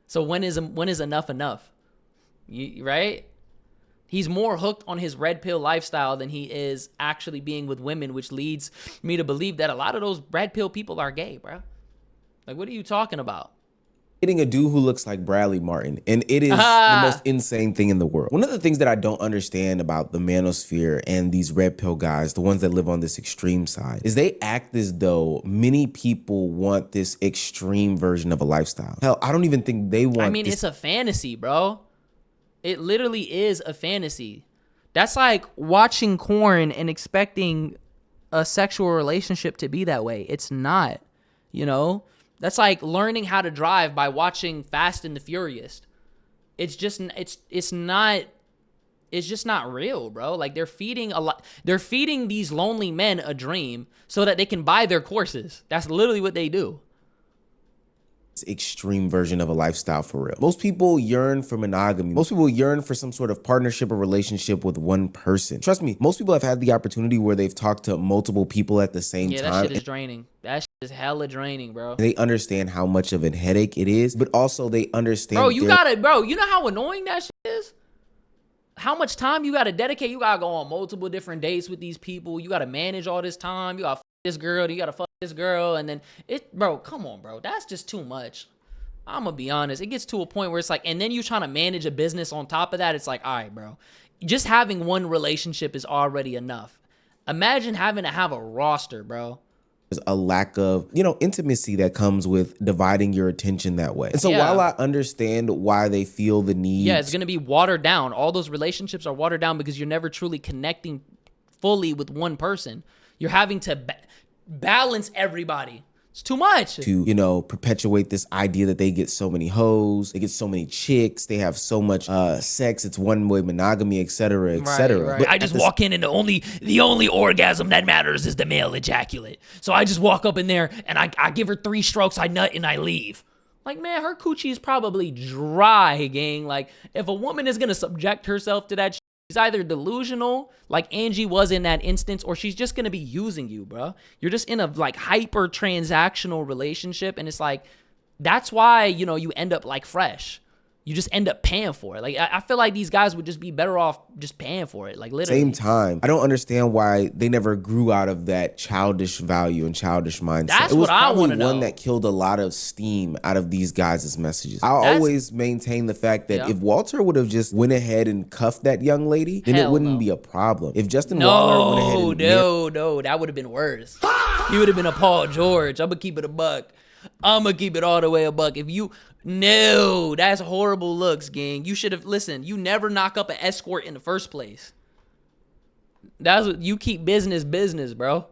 So when is enough enough? Right? He's more hooked on his red pill lifestyle than he is actually being with women, which leads me to believe that a lot of those red pill people are gay, bro. Like, what are you talking about?
Getting a dude who looks like Bradley Martin, and it is the most insane thing in the world. One of the things that I don't understand about the manosphere and these red pill guys, the ones that live on this extreme side, is they act as though many people want this extreme version of a lifestyle. Hell, I don't even think they want.
I mean, it's a fantasy, bro. It literally is a fantasy. That's like watching porn and expecting a sexual relationship to be that way. It's not, you know? That's like learning how to drive by watching Fast and the Furious. It's just not real, bro. Like they're feeding these lonely men a dream so that they can buy their courses. That's literally what they do.
Extreme version of a lifestyle for real. Most people yearn for monogamy. Most people yearn for some sort of partnership or relationship with one person. Trust me, most people have had the opportunity where they've talked to multiple people at the same time.
Yeah, that shit is draining. That shit is hella draining, bro.
They understand how much of a headache it is, but also they understand.
Bro, you know how annoying that shit is? How much time you gotta dedicate? You gotta go on multiple different dates with these people. You gotta manage all this time. You gotta fuck this girl. You gotta fuck this girl. And then bro, come on, bro. That's just too much. I'm gonna be honest. It gets to a point where it's like, and then you trying to manage a business on top of that. It's like, all right, bro. Just having one relationship is already enough. Imagine having to have a roster, bro.
There's a lack of, intimacy that comes with dividing your attention that way. And so while I understand why they feel the need.
Yeah, it's going to be watered down. All those relationships are watered down because you're never truly connecting fully with one person. You're having to balance everybody. It's too much.
To, perpetuate this idea that they get so many hoes, they get so many chicks, they have so much sex, it's one-way monogamy, et cetera, et cetera.
Right. I just walk in and the only orgasm that matters is the male ejaculate. So I just walk up in there and I give her 3 strokes, I nut, and I leave. Like, man, her coochie is probably dry, gang. Like, if a woman is going to subject herself to that shit, she's either delusional, like Angie was in that instance, or she's just going to be using you, bro. You're just in a, like, hyper-transactional relationship, and it's like, that's why, you end up, like, fresh. you just end up paying for it. Like, I feel like these guys would just be better off just paying for it. Like, literally.
Same time, I don't understand why they never grew out of that childish value and childish mindset.
That's
it was
what I want to know.
one that killed a lot of steam out of these guys' messages. I always maintain the fact that if Walter would have just went ahead and cuffed that young lady, then it wouldn't be a problem. If Justin Waller went ahead and
no, that would have been worse. He would have been a Paul George. I'm gonna keep it a buck. I'm gonna keep it all the way a buck. No, that's horrible looks, gang. You should have listened. You never knock up an escort in the first place. That's what you keep business, bro.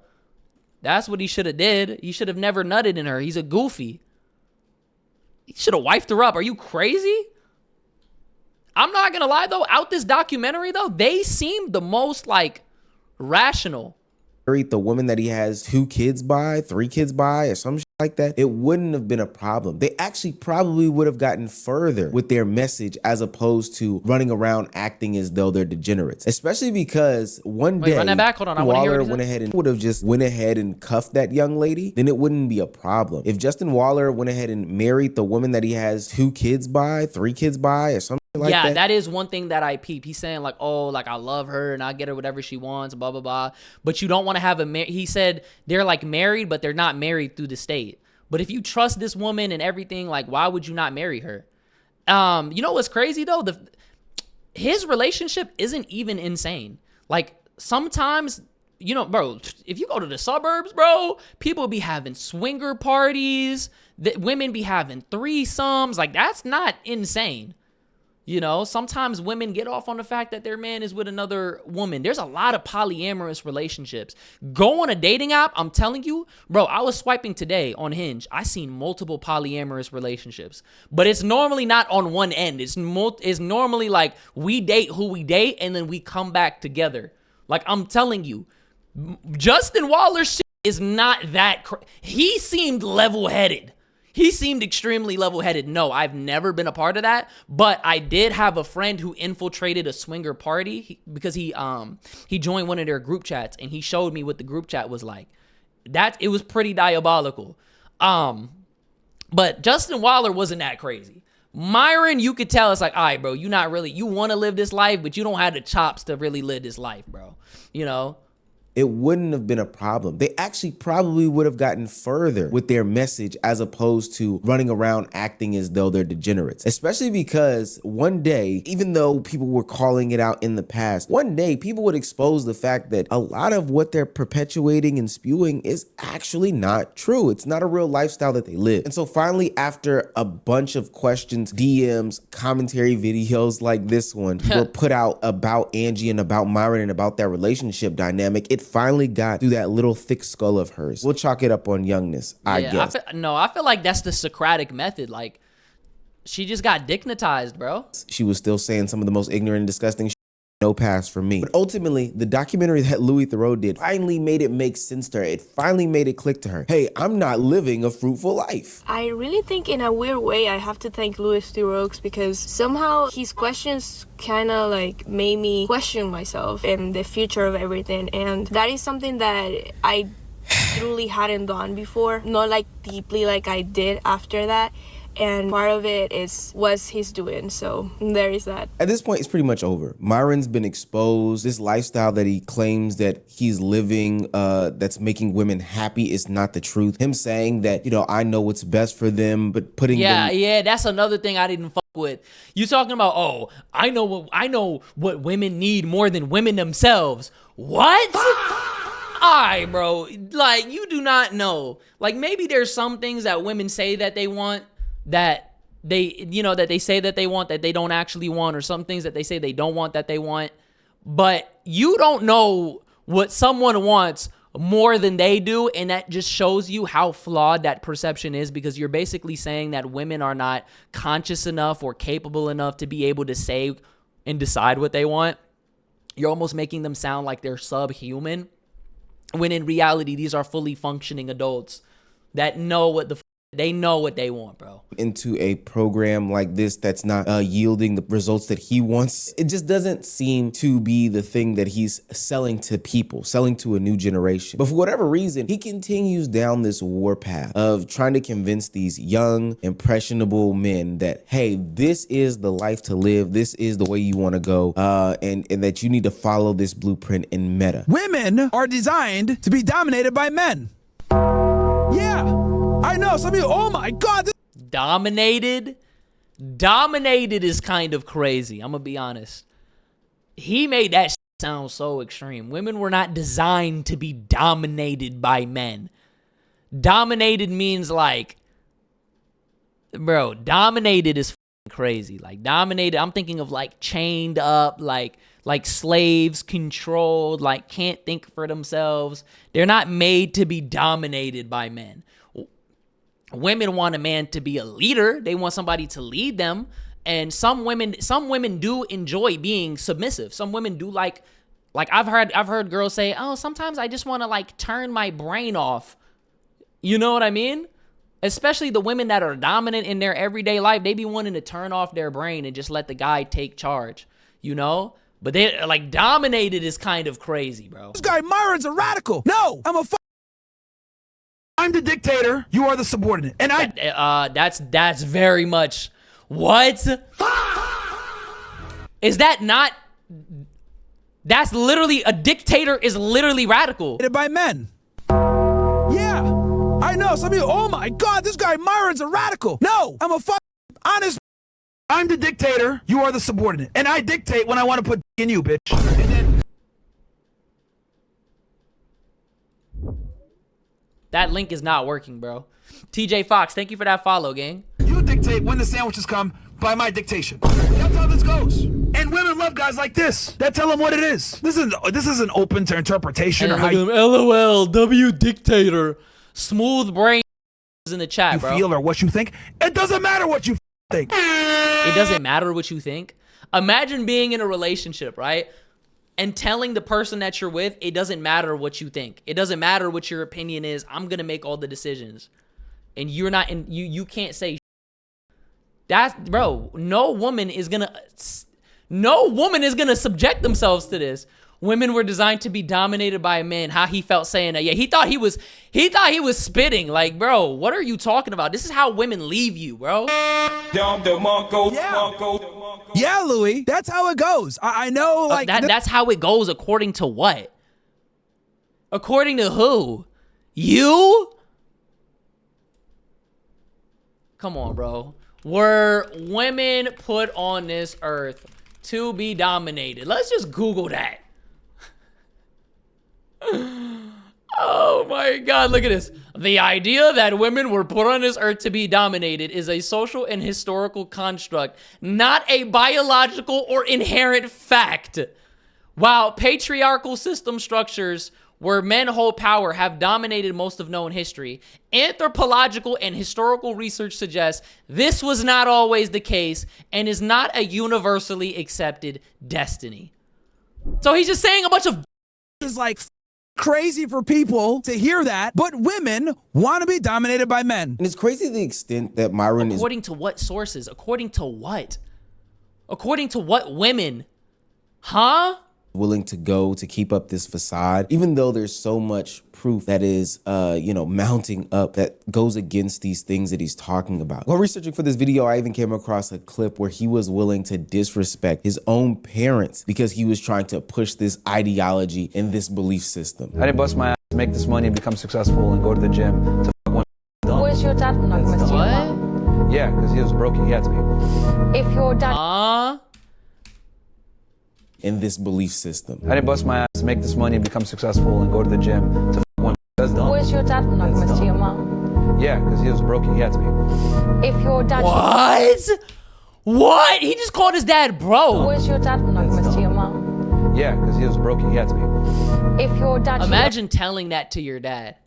That's what he should have did. He should have never nutted in her. He's a goofy. He should have wifed her up. Are you crazy? I'm not gonna lie though. Out this documentary though, they seemed the most like rational.
The woman that he has 2 kids by, 3 kids by, or some shit like that, it wouldn't have been a problem. They actually probably would have gotten further with their message as opposed to running around acting as though they're degenerates. Especially because one day,
run that back. Hold on, I want to hear
Waller
what he
went
said.
ahead and would have just went ahead and cuffed that young lady, then it wouldn't be a problem. If Justin Waller went ahead and married the woman that he has 2 kids by, 3 kids by, or something like that.
Yeah, that is one thing that I peep. He's saying like, oh, like I love her and I get her whatever she wants, blah, blah, blah. But you don't want to have he said they're like married, but they're not married through the state. But if you trust this woman and everything, like why would you not marry her? You know what's crazy though? His relationship isn't even insane. Like sometimes, you know, bro, if you go to the suburbs, bro, people be having swinger parties. Women be having threesomes. Like that's not insane. You know, sometimes women get off on the fact that their man is with another woman. There's a lot of polyamorous relationships. Go on a dating app. I'm telling you, bro, I was swiping today on Hinge. I seen multiple polyamorous relationships, but it's normally not on one end. It's normally like we date who we date and then we come back together. Like I'm telling you, Justin Waller's shit is not that he seemed level-headed. He seemed extremely level-headed. No, I've never been a part of that, but I did have a friend who infiltrated a swinger party because he joined one of their group chats and he showed me what the group chat was like. It was pretty diabolical. But Justin Waller wasn't that crazy. Myron, you could tell it's like, all right, bro, you want to live this life, but you don't have the chops to really live this life, bro. You know?
It wouldn't have been a problem. They actually probably would have gotten further with their message as opposed to running around acting as though they're degenerates. Especially because one day, even though people were calling it out in the past, one day people would expose the fact that a lot of what they're perpetuating and spewing is actually not true. It's not a real lifestyle that they live. And so finally, after a bunch of questions, DMs, commentary videos like this one were put out about Angie and about Myron and about their relationship dynamic, it finally got through that little thick skull of hers. We'll chalk it up on youngness, I guess.
I feel like that's the Socratic method. Like, she just got dignitized, bro.
She was still saying some of the most ignorant and disgusting shit. No pass for me. But ultimately, the documentary that Louis Theroux did finally made it make sense to her. It finally made it click to her. Hey, I'm not living a fruitful life.
I really think in a weird way I have to thank Louis Theroux because somehow his questions kind of like made me question myself and the future of everything, and that is something that I truly hadn't done before, not like deeply like I did after that. And part of it was his doing, so there is that. At
this point, it's pretty much over. Myron's been exposed. This lifestyle that he claims that he's living, that's making women happy, is not the truth. Him saying that, you know, I know what's best for them, but putting them...
Yeah, that's another thing I didn't fuck with. You talking about, oh, I know what women need more than women themselves. What? Alright, bro. Like, you do not know. Like, maybe there's some things that women say that they want that they say that they want that they don't actually want, or some things that they say they don't want that they want. But you don't know what someone wants more than they do, and that just shows you how flawed that perception is, because you're basically saying that women are not conscious enough or capable enough to be able to say and decide what they want. You're almost making them sound like they're subhuman, when in reality these are fully functioning adults that know what the They know what they want, bro.
Into a program like this that's not yielding the results that he wants. It just doesn't seem to be the thing that he's selling to people, selling to a new generation. But for whatever reason, he continues down this warpath of trying to convince these young, impressionable men that, hey, this is the life to live. This is the way you want to go, and that you need to follow this blueprint in Meta.
Women are designed to be dominated by men. Yeah. I know, some of you, oh my God.
Dominated is kind of crazy. I'm gonna be honest. He made that sound so extreme. Women were not designed to be dominated by men. Dominated means like, bro, dominated is crazy. Like dominated, I'm thinking of like chained up, like slaves, controlled, like can't think for themselves. They're not made to be dominated by men. Women want a man to be a leader. They want somebody to lead them. And some women do enjoy being submissive. Some women do like I've heard girls say, "Oh, sometimes I just want to like turn my brain off." You know what I mean? Especially the women that are dominant in their everyday life, they be wanting to turn off their brain and just let the guy take charge, you know? But they like dominated is kind of crazy, bro.
This guy Myron's a radical. No, I'm the dictator. You are the subordinate. And
that's very much what? Is that not? That's literally a dictator is literally radical.
By men. Yeah, I know. Some of you, oh my God, this guy Myron's a radical. No, I'm a honest. I'm the dictator. You are the subordinate. And I dictate when I want to put in you, bitch. And then
that link is not working, bro. TJ Fox, thank you for that follow, gang.
You dictate when the sandwiches come by my dictation. That's how this goes. And women love guys like this that tell them what it is. This isn't open to interpretation or how you
LOL, W dictator. Smooth brain in the chat, bro.
feel or what you think. It doesn't matter what you think.
It doesn't matter what you think. Imagine being in a relationship, right? And telling the person that you're with, it doesn't matter what you think. It doesn't matter what your opinion is. I'm going to make all the decisions. And you're not, and you can't say that's, bro, no woman is going to subject themselves to this. Women were designed to be dominated by a man. How he felt saying that. Yeah, he thought he was spitting. Like, bro, what are you talking about? This is how women leave you, bro.
Yeah, Louis, that's how it goes. I know, like
that's how it goes according to what? According to who? You? Come on, bro. Were women put on this earth to be dominated? Let's just Google that. Oh my God, look at this. The idea that women were put on this earth to be dominated is a social and historical construct, not a biological or inherent fact. While patriarchal system structures where men hold power have dominated most of known history, anthropological and historical research suggests this was not always the case and is not a universally accepted destiny. So he's just saying a bunch of
is like crazy for people to hear that, but women want to be dominated by men.
And it's crazy to the extent that Myron is...
According to what sources? According to what? According to what women? Huh?
Willing to go to keep up this facade, even though there's so much proof that is, mounting up that goes against these things that he's talking about. While researching for this video, I even came across a clip where he was willing to disrespect his own parents because he was trying to push this ideology and this belief system.
I didn't bust my ass to make this money and become successful and go to the gym to fuck one dumb.
Was your dad monogamous to your mom?
Yeah, because he was broke. He had to be.
If your dad...
in this belief system.
I didn't bust my ass to make this money and become successful and go to the gym to fuck one. That's dumb.
Was your dad monogamous to your mom?
Yeah, because he was broke. He had to be.
If your dad...
What? He just called his dad bro.
Was your dad monogamous to your mom?
Yeah, because he was broke. He had to be.
If your dad...
Imagine telling that to your dad.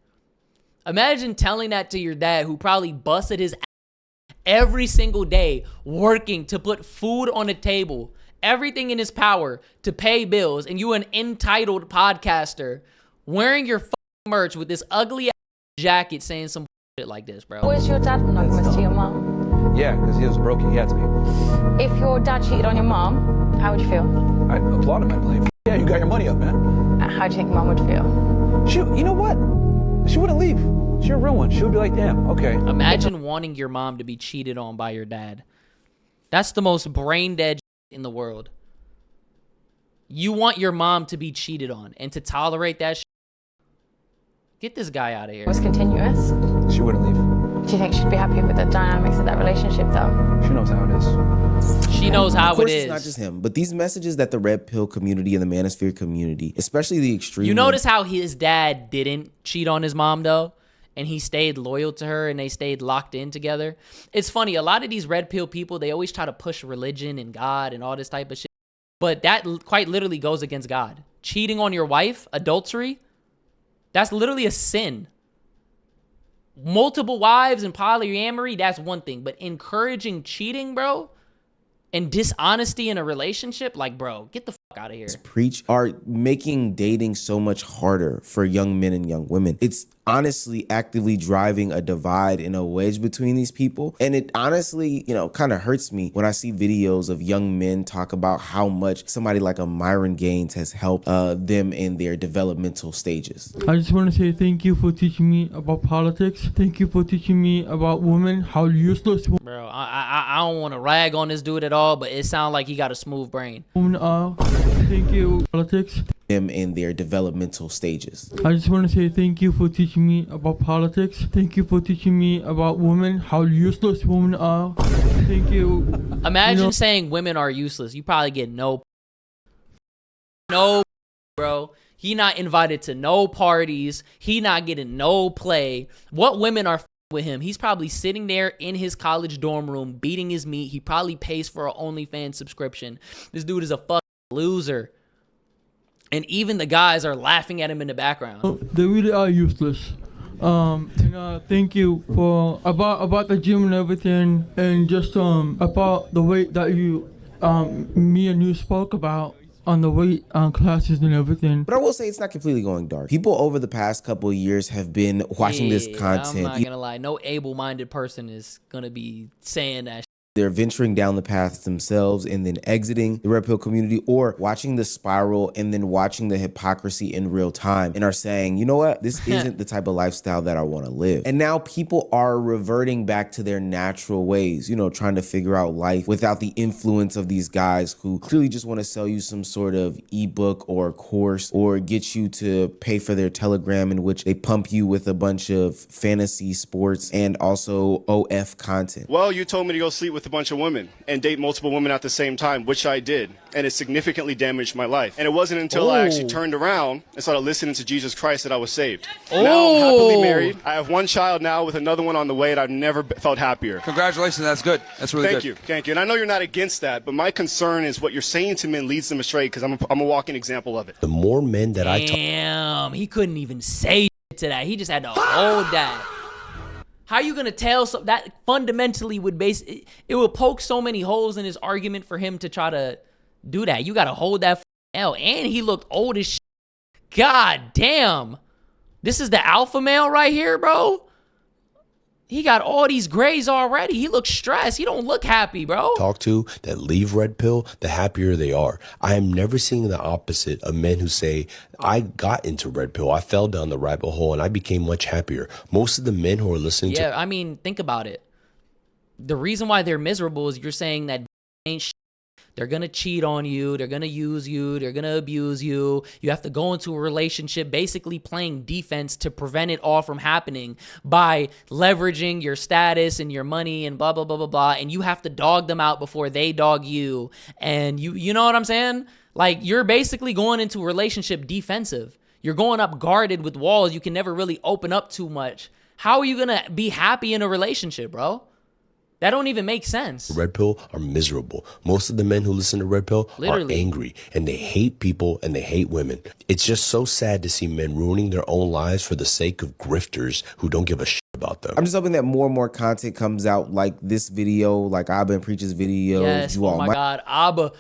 Imagine telling that to your dad who probably busted his ass every single day working to put food on the table, everything in his power to pay bills, and you an entitled podcaster wearing your merch with this ugly ass jacket saying some shit like this, bro.
Was your dad monogamous to your mom?
Yeah, because he was broke. He had to be.
If your dad cheated on your mom, how would you feel?
I'd applaud him. I'd believe. Yeah, you got your money up, man.
How do you think mom would feel?
You know what? She wouldn't leave. She's a real one. She would be like, damn, okay.
Imagine wanting your mom to be cheated on by your dad. That's the most brain dead shit in the world. You want your mom to be cheated on and to tolerate that shit? Get this guy out of here.
It was continuous.
She wouldn't leave.
Do you think she'd be happy with the dynamics of that relationship, though?
She knows how it is.
She knows how
Of course,
it is.
it's not just him, but these messages that the red pill community and the Manosphere community, especially the extreme.
You notice how his dad didn't cheat on his mom, though? And he stayed loyal to her and they stayed locked in together. It's funny. A lot of these red pill people, they always try to push religion and God and all this type of shit. But that quite literally goes against God. Cheating on your wife, adultery, that's literally a sin. Multiple wives and polyamory, that's one thing. But encouraging cheating, bro, and dishonesty in a relationship, like, bro, get the fuck out of here.
Preach are making dating so much harder for young men and young women. It's honestly actively driving a divide and a wedge between these people. And it honestly, kind of hurts me when I see videos of young men talk about how much somebody like a Myron Gaines has helped them in their developmental stages.
I just want to say thank you for teaching me about politics. Thank you for teaching me about women, how useless
Bro, I don't want to rag on this dude at all, but it sounds like he got a smooth brain.
women are. Thank you, politics.
Them in their developmental stages.
I just want to say thank you for teaching me about politics. Thank you for teaching me about women, how useless women are. Thank you.
Imagine saying women are useless. You probably get no, bro. He not invited to no parties. He not getting no play. What women are with him? He's probably sitting there in his college dorm room beating his meat. He probably pays for an OnlyFans subscription. This dude is a fucking loser. And even the guys are laughing at him in the background.
They really are useless. Thank you for about the gym and everything, and just about the weight that me and you spoke about on the weight classes and everything.
But I will say it's not completely going dark. People over the past couple of years have been watching this content.
I'm not gonna lie, no able-minded person is gonna be saying that.
They're venturing down the path themselves and then exiting the red pill community, or watching the spiral and then watching the hypocrisy in real time and are saying, you know what, this isn't the type of lifestyle that I want to live. And now people are reverting back to their natural ways, trying to figure out life without the influence of these guys who clearly just want to sell you some sort of ebook or course or get you to pay for their Telegram, in which they pump you with a bunch of fantasy, sports, and also OF content.
Well, you told me to go sleep with a bunch of women and date multiple women at the same time, which I did, and it significantly damaged my life. And it wasn't until I actually turned around and started listening to Jesus Christ that I was saved. Now I'm happily married. I have one child now with another one on the way, and I've never felt happier.
Congratulations, that's good. That's really good.
Thank you. And I know you're not against that, but my concern is what you're saying to men leads them astray, because I'm a walking example of it.
The more men that
Damn, he couldn't even say shit to that. He just had to hold that. How are you gonna tell that fundamentally would it will poke so many holes in his argument for him to try to do that. You gotta hold that L. And he looked old as shit. God damn. This is the alpha male right here, bro. He got all these grays already. He looks stressed. He don't look happy, bro.
talk to that leave red pill, the happier they are. I am never seeing the opposite of men who say, I got into red pill, I fell down the rabbit hole, and I became much happier. Most of the men who are listening to...
Yeah, I mean, think about it. The reason why they're miserable is you're saying that ain't shit. They're going to cheat on you. They're going to use you. They're going to abuse you. You have to go into a relationship basically playing defense to prevent it all from happening by leveraging your status and your money and blah, blah, blah, blah, blah. And you have to dog them out before they dog you. And you know what I'm saying? Like, you're basically going into a relationship defensive. You're going up guarded with walls. You can never really open up too much. How are you going to be happy in a relationship, bro? That don't even make sense.
Red pill are miserable. Most of the men who listen to red pill are angry, and they hate people and they hate women. It's just so sad to see men ruining their own lives for the sake of grifters who don't give a shit about them.
I'm just hoping that more and more content comes out like this video, like Abba and Preach's video.
Yes, oh my God, Abba.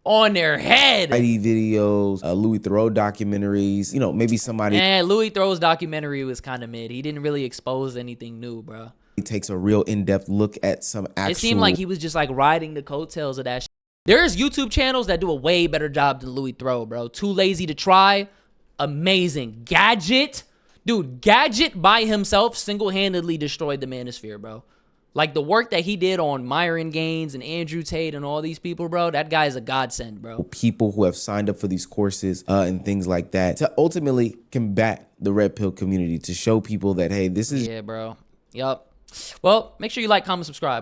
on their head.
ID videos, Louis Theroux documentaries, you know, maybe somebody.
And Louis Theroux's documentary was kind of mid. He didn't really expose anything new, bro.
He takes a real in-depth look at some actual.
It seemed like he was just like riding the coattails of that shit. There's YouTube channels that do a way better job than Louis Theroux, bro. Too Lazy to Try, amazing. Gadget, dude, Gadget by himself single-handedly destroyed the Manosphere, bro. Like the work that he did on Myron Gaines and Andrew Tate and all these people, bro, that guy is a godsend, bro.
People who have signed up for these courses and things like that to ultimately combat the red pill community, to show people that, hey, this is.
Yeah, bro. Yup. Well, make sure you like, comment, subscribe.